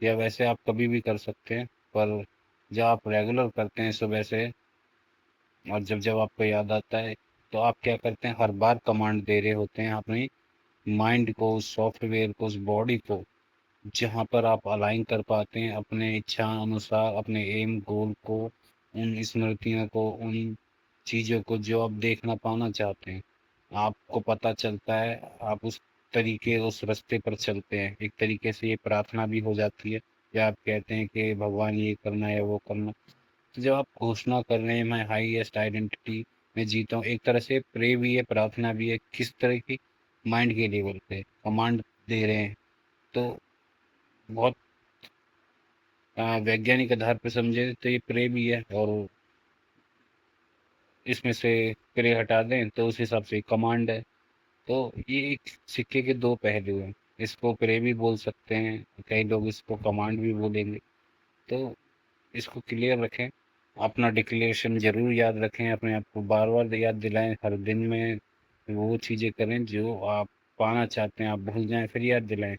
या वैसे आप कभी भी कर सकते हैं, पर जब आप रेगुलर करते हैं सुबह से, और जब जब आपको याद आता है, तो आप क्या करते हैं, हर बार कमांड दे रहे होते हैं अपनी माइंड को, उस सॉफ्टवेयर को, उस बॉडी को, जहाँ पर आप अलाइन कर पाते हैं अपने इच्छा अनुसार, अपने एम गोल को, उन स्मृतियों को, उन चीज़ों को जो आप देखना पाना चाहते हैं। आपको पता चलता है, आप उस तरीके, उस रास्ते पर चलते हैं। एक तरीके से ये प्रार्थना भी हो जाती है, या आप कहते हैं कि भगवान ये करना या वो करना। तो जब आप घोषणा कर रहे हैं मैं हाईएस्ट आइडेंटिटी में जीता हूँ, एक तरह से प्रे भी है, प्रार्थना भी है। किस तरह की? माइंड के लेवल पे कमांड दे रहे हैं। तो बहुत वैज्ञानिक आधार पर समझे तो ये प्रे भी है, और इसमें से प्रे हटा दें तो उस हिसाब से कमांड है। तो ये एक सिक्के के दो पहलू हैं। इसको प्रे भी बोल सकते हैं, कई लोग इसको कमांड भी बोलेंगे। तो इसको क्लियर रखें, अपना डिक्लेरेशन ज़रूर याद रखें, अपने आप को बार-बार याद दिलाएँ, हर दिन में वो चीज़ें करें जो आप पाना चाहते हैं, आप भूल जाएँ फिर याद दिलाएँ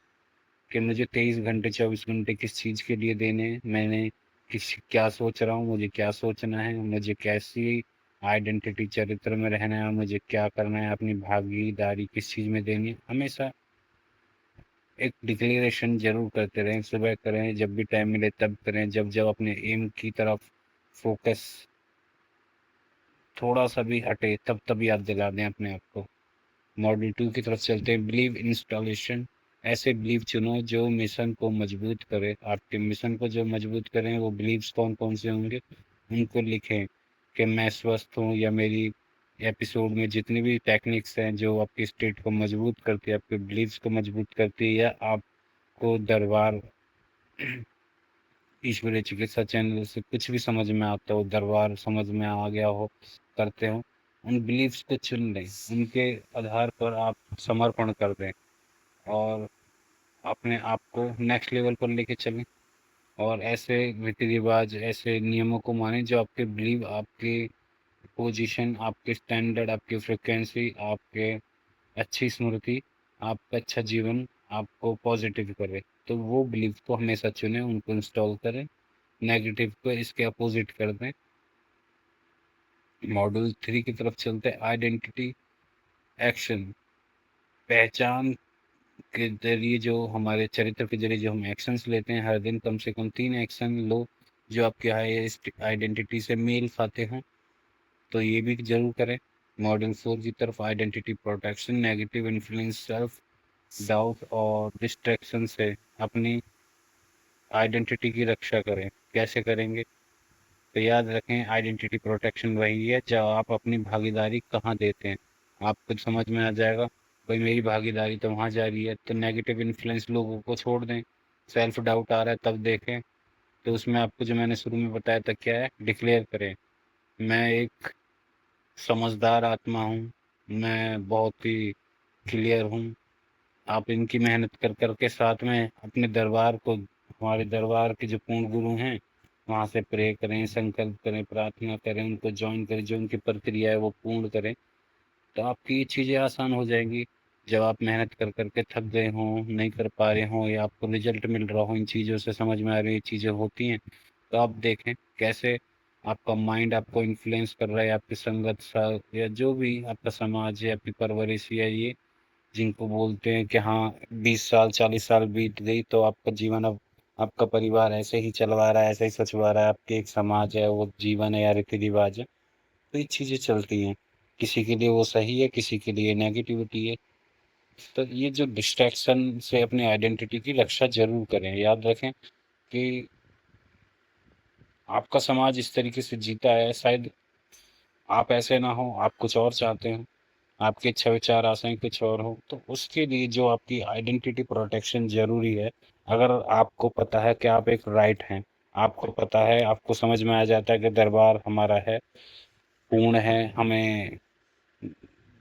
कि मुझे 23 घंटे 24 घंटे किस चीज़ के लिए देने हैं, मैंने क्या सोच रहा हूँ, मुझे क्या सोचना है, मुझे कैसी आइडेंटिटी चरित्र में रहना है, मुझे क्या करना है, अपनी भागीदारी किस चीज़ में देनी है। हमेशा एक डिक्लेरेशन ज़रूर करते रहें, सुबह करें, जब भी टाइम मिले तब करें, जब अपने एम की तरफ फोकस थोड़ा-सा भी हटे तब याद दिला दें अपने आप को। मॉड्यूल 2 की तरफ चलते हैं, बिलीव इंस्टॉलेशन। ऐसे बिलीव चुनो जो मिशन को मजबूत करे। आपके मिशन को जो मजबूत करें वो बिलीव्स कौन-कौन से होंगे, उनको लिखें कि मैं स्वस्थ हूँ, या मेरी एपिसोड में जितनी भी टेक्निक्स हैं जो आपकी स्टेट को मजबूत करती है, आपके बिलीव्स को मजबूत करती है, या आपको दरबार ईश्वरीय चिकित्सा चैनल से कुछ भी समझ में आता हो, दरबार समझ में आ गया हो, करते हो, उन बिलीव्स को चुन लें, उनके आधार पर आप समर्पण कर दें और अपने आप को नेक्स्ट लेवल पर लेके चलें। और ऐसे रीति रिवाज, ऐसे नियमों को मानें जो आपके बिलीव, आपके पोजीशन, आपके स्टैंडर्ड, आपकी फ्रिक्वेंसी, आपके अच्छी स्मृति, आपका अच्छा जीवन आपको पॉजिटिव करे। तो वो बिलीव को हमेशा चुनें, उनको इंस्टॉल करें, नेगेटिव को इसके अपोजिट कर दें। मॉड्यूल 3 की तरफ चलते हैं, आइडेंटिटी एक्शन। पहचान के जरिए, जो हमारे चरित्र के जरिए जो हम एक्शंस लेते हैं, हर दिन कम से कम 3 एक्शन लो जो आपके हाईएस्ट आइडेंटिटी से मेल खाते हों, तो ये भी ज़रूर करें। मॉड्यूल 4 की तरफ, identity protection. Negative influence, self doubt और डिस्ट्रैक्शन से अपनी आइडेंटिटी की रक्षा करें। कैसे करेंगे? तो याद रखें, आइडेंटिटी प्रोटेक्शन वही है जब आप अपनी भागीदारी कहाँ देते हैं। आपको समझ में आ जाएगा, भाई मेरी भागीदारी तो वहाँ जा रही है, तो नेगेटिव इन्फ्लुएंस लोगों को छोड़ दें। सेल्फ डाउट आ रहा है तब देखें, तो उसमें आपको जो मैंने शुरू में बताया था क्या है, डिक्लेयर करें, मैं एक समझदार आत्मा हूँ, मैं बहुत ही क्लियर हूँ। आप इनकी मेहनत कर कर के साथ में अपने दरबार को, हमारे दरबार के जो पूर्ण गुरु हैं, वहाँ से प्रे करें, संकल्प करें, प्रार्थना करें, उनको ज्वाइन करें, जो उनकी प्रक्रिया है वो पूर्ण करें, तो आपकी ये चीज़ें आसान हो जाएंगी। जब आप मेहनत कर कर के थक गए हों, नहीं कर पा रहे हों, या आपको रिजल्ट मिल रहा हो, इन चीज़ों से समझ में आ रही है चीज़ें होती हैं, तो आप देखें कैसे आपका माइंड आपको इन्फ्लुएंस कर रहा है, आपकी संगत सा, या जो भी आपका समाज है, आपकी परवरिश है, ये जिनको बोलते हैं कि हाँ 20 साल 40 साल बीत गई तो आपका जीवन अब, आपका परिवार ऐसे ही चलवा रहा है, ऐसे ही सचवा रहा है, आपके एक समाज है, वो जीवन है या रीति रिवाज है, तो ये चीज़ें चलती हैं। किसी के लिए वो सही है, किसी के लिए नेगेटिविटी है। तो ये जो डिस्ट्रैक्शन से अपनी आइडेंटिटी की रक्षा जरूर करें। याद रखें कि आपका समाज इस तरीके से जीता है, शायद आप ऐसे ना हो, आप कुछ और चाहते हो, आपके इच्छा विचार आशय कुछ और हो, तो उसके लिए जो आपकी आइडेंटिटी प्रोटेक्शन जरूरी है। अगर आपको पता है कि आप एक राइट हैं, आपको पता है, आपको समझ में आ जाता है कि दरबार हमारा है, पूर्ण है, हमें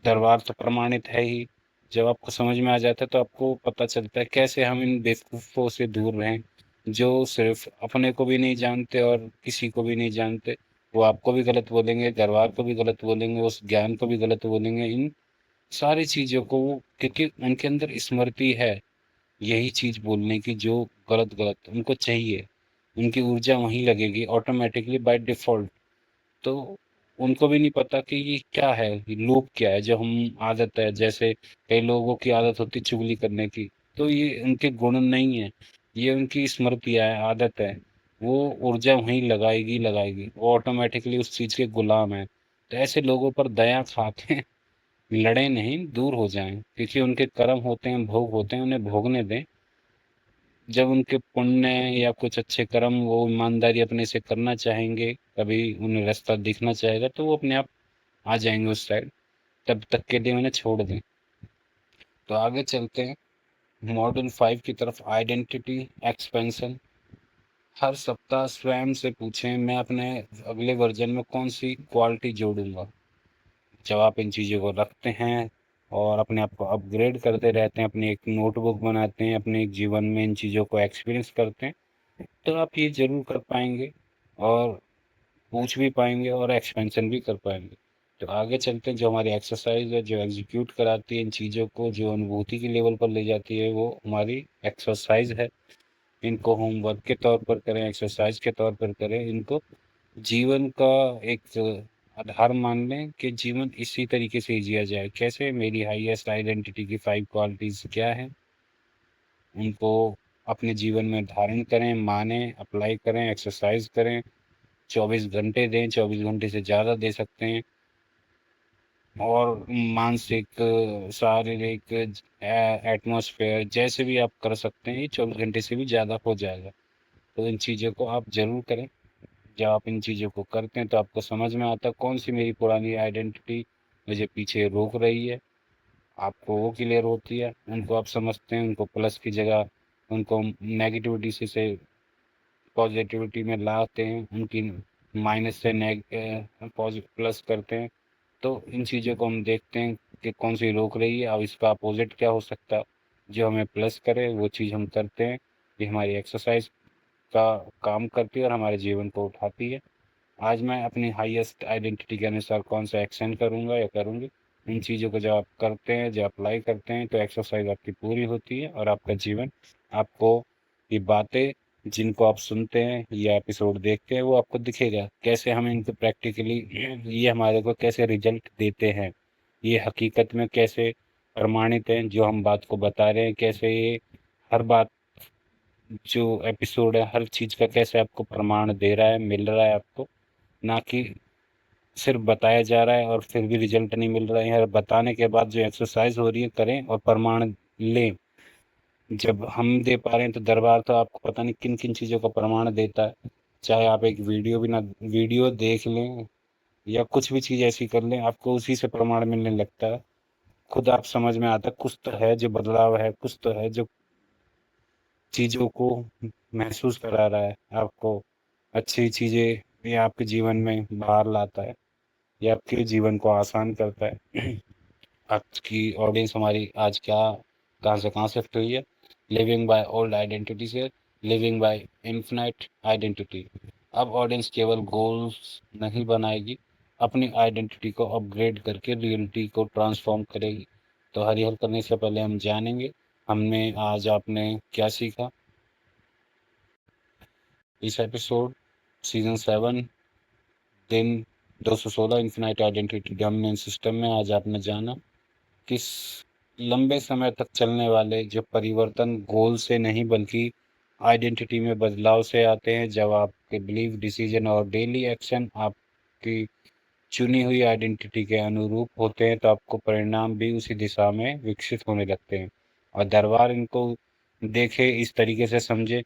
दरबार तो प्रमाणित है ही। जब आपको समझ में आ जाता है तो आपको पता चलता है कैसे हम इन बेवकूफ़ों से दूर रहें, जो सिर्फ अपने को भी नहीं जानते और किसी को भी नहीं जानते। वो आपको भी गलत बोलेंगे, दरबार को भी गलत बोलेंगे, उस ज्ञान को भी गलत बोलेंगे, इन सारी चीज़ों को क्योंकि उनके अंदर स्मृति है यही चीज़ बोलने की, जो गलत गलत उनको चाहिए, उनकी ऊर्जा वहीं लगेगी ऑटोमेटिकली बाय डिफ़ॉल्ट। तो उनको भी नहीं पता कि ये क्या है, ये लूप क्या है, जो हम आदत है, जैसे कई लोगों की आदत होती है चुगली करने की, तो ये उनके गुण नहीं है, ये उनकी स्मृतियाँ है, आदत है। वो ऊर्जा वहीं लगाएगी लगाएगी, वो ऑटोमेटिकली उस चीज़ के गुलाम है। तो ऐसे लोगों पर दया खा के लड़े नहीं, दूर हो जाएं, क्योंकि उनके कर्म होते हैं, भोग होते हैं, उन्हें भोगने दें। जब उनके पुण्य या कुछ अच्छे कर्म वो ईमानदारी अपने से करना चाहेंगे, कभी उन्हें रास्ता दिखना चाहेगा, तो वो अपने आप आ जाएंगे उस साइड। तब तक के लिए उन्हें छोड़ दें। तो आगे चलते हैं मॉड्यूल 5 की तरफ, आइडेंटिटी एक्सपेंशन। हर सप्ताह स्वयं से पूछें, मैं अपने अगले वर्जन में कौन सी क्वालिटी जोड़ूंगा। जब आप इन चीज़ों को रखते हैं और अपने आप को अपग्रेड करते रहते हैं, अपनी एक नोटबुक बनाते हैं, अपने एक जीवन में इन चीज़ों को एक्सपीरियंस करते हैं, तो आप ये ज़रूर कर पाएँगे और पूछ भी पाएँगे और एक्सपेंशन भी कर पाएँगे। तो आगे चलते हैं, जो हमारी एक्सरसाइज़ है, जो एग्ज़ीक्यूट कराती है इन चीज़ों को, जो अनुभूति के लेवल पर ले जाती है, वो हमारी एक्सरसाइज़ है। इनको होमवर्क के तौर पर करें, एक्सरसाइज़ के तौर पर करें, इनको जीवन का एक आधार मान लें कि जीवन इसी तरीके से ही जिया जाए। कैसे? मेरी हाईएस्ट आइडेंटिटी की 5 क्वालिटीज़ क्या हैं? उनको अपने जीवन में धारण करें, मानें, अप्लाई करें, एक्सरसाइज़ करें, 24 घंटे दें, 24 घंटे से ज़्यादा दे सकते हैं और मानसिक, शारीरिक, एटमॉस्फेयर जैसे भी आप कर सकते हैं, ये 24 घंटे से भी ज़्यादा हो जाएगा। तो इन चीज़ों को आप ज़रूर करें। जब आप इन चीज़ों को करते हैं तो आपको समझ में आता है कौन सी मेरी पुरानी आइडेंटिटी मुझे पीछे रोक रही है। आपको वो क्लियर होती है, उनको आप समझते हैं, उनको प्लस की जगह उनको नेगेटिविटी से पॉजिटिविटी में लाते हैं, उनकी माइनस से प्लस करते हैं। तो इन चीज़ों को हम देखते हैं कि कौन सी रोक रही है, अब इसका अपोजिट क्या हो सकता है जो हमें प्लस करे, वो चीज़ हम करते हैं। ये हमारी एक्सरसाइज का काम करती है और हमारे जीवन को उठाती है। आज मैं अपनी हाईएस्ट आइडेंटिटी के अनुसार कौन सा एक्शन करूँगा या करूँगी, इन चीज़ों को जब आप करते हैं, जब अप्लाई करते हैं, तो एक्सरसाइज आपकी पूरी होती है और आपका जीवन आपको ये बातें जिनको आप सुनते हैं या एपिसोड देखते हैं, वो आपको दिखेगा कैसे हम इनको प्रैक्टिकली ये हमारे को कैसे रिजल्ट देते हैं, ये हकीकत में कैसे प्रमाणित हैं, जो हम बात को बता रहे हैं कैसे ये हर बात, जो एपिसोड है, हर चीज़ का कैसे आपको प्रमाण दे रहा है, मिल रहा है आपको, ना कि सिर्फ बताया जा रहा है और फिर भी रिजल्ट नहीं मिल रहा है। यार बताने के बाद जो एक्सरसाइज हो रही है करें और प्रमाण लें। जब हम दे पा रहे हैं तो दरबार तो आपको पता नहीं किन किन चीज़ों का प्रमाण देता है। चाहे आप एक वीडियो देख लें या कुछ भी चीज़ ऐसी कर लें, आपको उसी से प्रमाण मिलने लगता है। खुद आप समझ में आता है कुछ तो है जो बदलाव है, कुछ तो है जो चीज़ों को महसूस करा रहा है आपको, अच्छी चीज़ें ये आपके जीवन में बाहर लाता है, ये आपके जीवन को आसान करता है। आज की ऑडियंस हमारी आज क्या कहाँ से कहाँ शिफ्ट हुई है, लिविंग बाय ओल्ड आइडेंटिटी से लिविंग बाय इन्फिनाइट आइडेंटिटी। अब ऑडियंस केवल गोल्स नहीं बनाएगी, अपनी आइडेंटिटी को अपग्रेड करके रियलिटी को ट्रांसफॉर्म करेगी। तो हरी हल करने से पहले हम जानेंगे हमने आज आपने क्या सीखा इस एपिसोड सीजन 7 दिन 216 इन्फिनाइट आइडेंटिटी डोमिनेंस सिस्टम में। आज आपने जाना किस लंबे समय तक चलने वाले जो परिवर्तन गोल से नहीं बल्कि आइडेंटिटी में बदलाव से आते हैं। जब आपके बिलीव, डिसीजन और डेली एक्शन आपकी चुनी हुई आइडेंटिटी के अनुरूप होते हैं तो आपको परिणाम भी उसी दिशा में विकसित होने लगते हैं। और दरबार इनको देखे, इस तरीके से समझे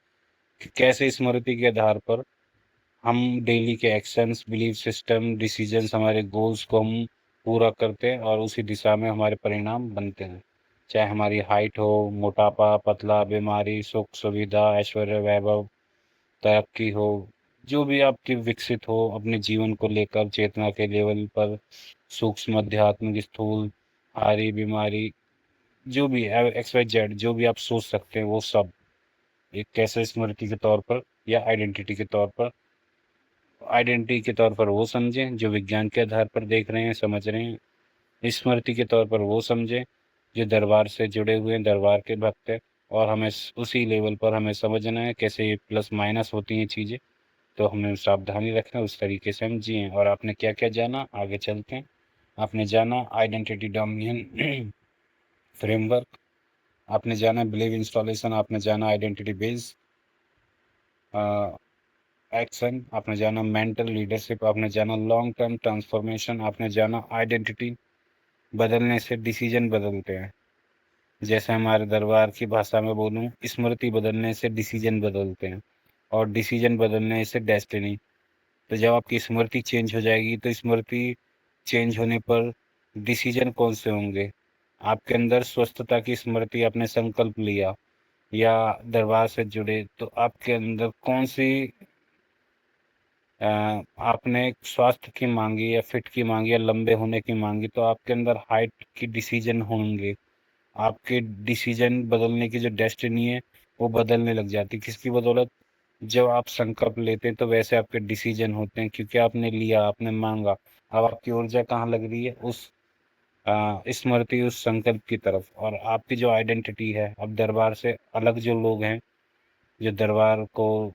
कि कैसे स्मृति के आधार पर हम डेली के एक्शंस, बिलीफ सिस्टम, डिसीजंस, हमारे गोल्स को हम पूरा करते हैं और उसी दिशा में हमारे परिणाम बनते हैं। चाहे हमारी हाइट हो, मोटापा, पतला, बीमारी, सुख सुविधा, ऐश्वर्य, वैभव, तरक्की हो, जो भी आपकी विकसित हो अपने जीवन को लेकर चेतना के लेवल पर, सूक्ष्म, आध्यात्मिक, स्थूल, हारी, बीमारी, जो भी एक्स वाई जेड, जो भी आप सोच सकते हैं वो सब एक कैसे स्मृति के तौर पर या आइडेंटिटी के तौर पर, आइडेंटिटी के तौर पर वो समझें जो विज्ञान के आधार पर देख रहे हैं, समझ रहे हैं। स्मृति के तौर पर वो समझें जो दरबार से जुड़े हुए हैं, दरबार के भक्त हैं। और हमें उसी लेवल पर हमें समझना है कैसे ये प्लस माइनस होती हैं चीज़ें। तो हमें सावधानी रखना, उस तरीके से हम जिएं। और आपने क्या क्या जाना, आगे चलते हैं। आपने जाना आइडेंटिटी डोमिनियन फ्रेमवर्क, आपने जाना बिलीव इंस्टॉलेशन, आपने जाना आइडेंटिटी बेस एक्शन, आपने जाना मेंटल लीडरशिप, आपने जाना लॉन्ग टर्म ट्रांसफॉर्मेशन, आपने जाना आइडेंटिटी बदलने से डिसीजन बदलते हैं। जैसे हमारे दरबार की भाषा में बोलूं, स्मृति बदलने से डिसीजन बदलते हैं और डिसीजन बदलने से डेस्टिनी। तो जब आपकी स्मृति चेंज हो जाएगी तो स्मृति चेंज होने पर डिसीजन कौन से होंगे। आपके अंदर स्वस्थता की स्मृति, आपने संकल्प लिया या दरबार से जुड़े तो आपके अंदर कौन सी आपने स्वास्थ्य की मांगी या फिट की मांगी या लंबे होने की मांगी तो आपके अंदर हाइट की डिसीजन होंगे। आपके डिसीजन बदलने की जो डेस्टिनी है वो बदलने लग जाती है। किसकी बदौलत? जब आप संकल्प लेते हैं तो वैसे आपके डिसीजन होते हैं, क्योंकि आपने लिया, आपने मांगा। अब आपकी ऊर्जा कहाँ लग रही है? उस स्मृति, उस संकल्प की तरफ। और आपकी जो आइडेंटिटी है, अब दरबार से अलग जो लोग हैं, जो दरबार को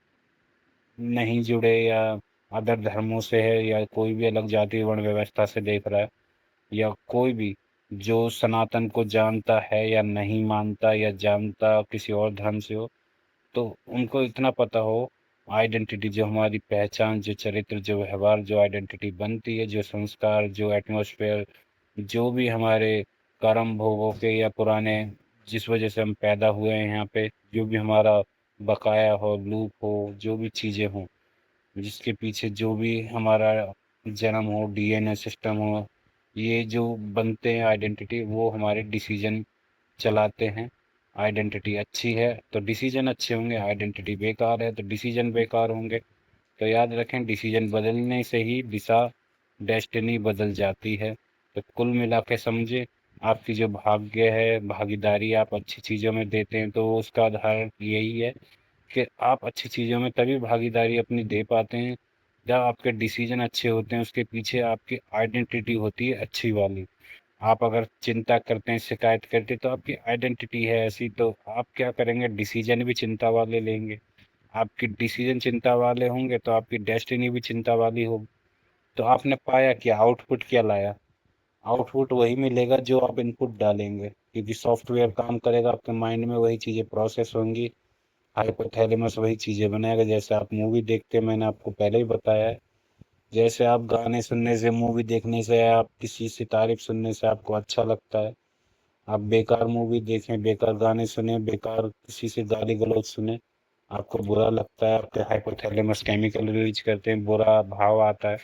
नहीं जुड़े, या अदर धर्मों से है, या कोई भी अलग जाति वर्ण व्यवस्था से देख रहा है, या कोई भी जो सनातन को जानता है या नहीं मानता, या जानता किसी और धर्म से हो, तो उनको इतना पता हो, आइडेंटिटी जो हमारी पहचान, जो चरित्र, जो व्यवहार, जो आइडेंटिटी बनती है, जो संस्कार, जो एटमॉस्फेयर, जो भी हमारे कर्म भोगों के या पुराने, जिस वजह से हम पैदा हुए हैं यहाँ पे, जो भी हमारा बकाया हो, लूप हो, जो भी चीज़ें हों, जिसके पीछे जो भी हमारा जन्म हो, डीएनए सिस्टम हो, ये जो बनते हैं आइडेंटिटी, वो हमारे डिसीजन चलाते हैं। आइडेंटिटी अच्छी है तो डिसीजन अच्छे होंगे, आइडेंटिटी बेकार है तो डिसीजन बेकार होंगे। तो याद रखें, डिसीजन बदलने से ही दिशा, डेस्टिनी बदल जाती है। तो कुल मिला के समझे, आपकी जो भाग्य है, भागीदारी आप अच्छी चीज़ों में देते हैं, तो उसका आधार यही है कि आप अच्छी चीज़ों में तभी भागीदारी अपनी दे पाते हैं जब आपके डिसीजन अच्छे होते हैं, उसके पीछे आपकी आइडेंटिटी होती है अच्छी वाली। आप अगर चिंता करते हैं, शिकायत करते हैं, तो आपकी आइडेंटिटी है ऐसी, तो आप क्या करेंगे? डिसीजन भी चिंता वाले लेंगे। आपके डिसीजन चिंता वाले होंगे तो आपकी डेस्टिनी भी चिंता वाली होगी। तो आपने पाया क्या? आउटपुट क्या लाया? आउटपुट वही मिलेगा जो आप इनपुट डालेंगे, क्योंकि सॉफ्टवेयर काम करेगा, आपके माइंड में वही चीज़ें प्रोसेस होंगी, हाइपोथैलेमस वही चीज़ें बनाएगा। जैसे आप मूवी देखते हैं, मैंने आपको पहले ही बताया है, जैसे आप गाने सुनने से, मूवी देखने से, आप किसी से तारीफ सुनने से आपको अच्छा लगता है, आप बेकार मूवी देखें, बेकार गाने सुने, बेकार किसी से गाली गलौज सुने, आपको बुरा लगता है, आपके हाइपोथैलेमस केमिकल रिलीज करते हैं, बुरा भाव आता है।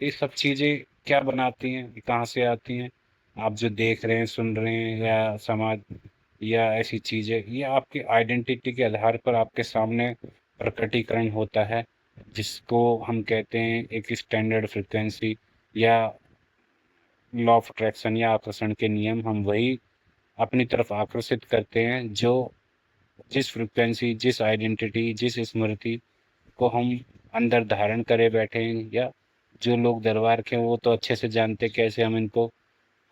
ये सब चीज़ें क्या बनाती हैं, ये कहाँ से आती हैं? आप जो देख रहे हैं, सुन रहे हैं, या समाज, या ऐसी चीज़ें, ये आपकी आइडेंटिटी के आधार पर आपके सामने प्रकटीकरण होता है, जिसको हम कहते हैं एक स्टैंडर्ड फ्रिक्वेंसी, या लॉ ऑफ अट्रैक्शन, या आकर्षण के नियम। हम वही अपनी तरफ आकर्षित करते हैं जो, जिस फ्रिक्वेंसी, जिस आइडेंटिटी, जिस स्मृति को हम अंदर धारण करे बैठे हैं। या जो लोग दरबार के हैं, वो तो अच्छे से जानते कैसे हम इनको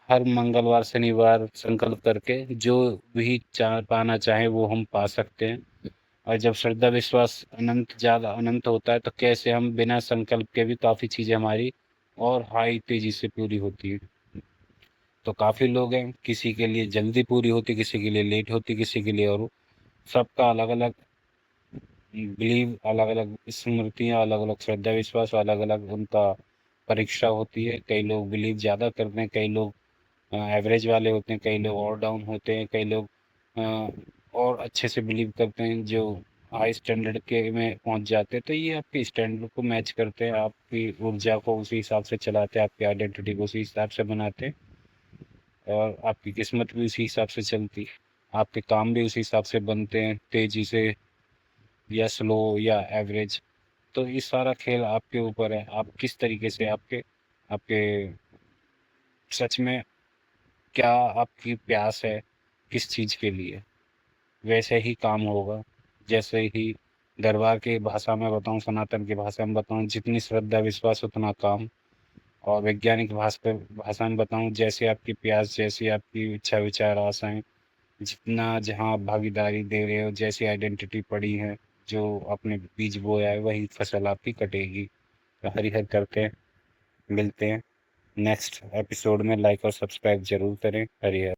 हर मंगलवार शनिवार संकल्प करके जो भी पाना चाहे वो हम पा सकते हैं। और जब श्रद्धा विश्वास अनंत, ज़्यादा अनंत होता है, तो कैसे हम बिना संकल्प के भी काफ़ी चीज़ें हमारी और हाई तेज़ी से पूरी होती है। तो काफ़ी लोग हैं, किसी के लिए जल्दी पूरी होती, किसी के लिए लेट होती, किसी के लिए, और सबका अलग अलग बिलीव, अलग अलग स्मृतियाँ, अलग अलग श्रद्धा विश्वास, अलग अलग उनका परीक्षा होती है। कई लोग बिलीव ज़्यादा करते हैं, कई लोग एवरेज वाले होते हैं, कई लोग और डाउन होते हैं, कई लोग अ, और अच्छे से बिलीव करते हैं, जो हाई स्टैंडर्ड के में पहुंच जाते हैं। तो ये आपके स्टैंडर्ड को मैच करते हैं, आपकी ऊर्जा को उसी हिसाब से चलाते हैं, आपकी आइडेंटिटी को उसी हिसाब से बनाते हैं, और आपकी किस्मत भी उसी हिसाब से चलती है। आपके काम भी उसी हिसाब से बनते हैं, तेजी से या स्लो या एवरेज। तो ये सारा खेल आपके ऊपर है, आप किस तरीके से, आपके आपके सच में क्या आपकी प्यास है, किस चीज़ के लिए, वैसे ही काम होगा। जैसे ही दरबार की भाषा में बताऊं, सनातन की भाषा में बताऊं, जितनी श्रद्धा विश्वास उतना काम। और वैज्ञानिक भाषा में बताऊं, जैसे आपकी प्यास, जैसी आपकी इच्छा, विचार, आशाएं, जितना जहां आप भागीदारी दे रहे हो, जैसी आइडेंटिटी पड़ी है, जो आपने बीज बोया है, वही फसल आपकी कटेगी। तो हरी हर करते हैं, मिलते हैं नेक्स्ट एपिसोड में। लाइक और सब्सक्राइब जरूर करें। हरी हर।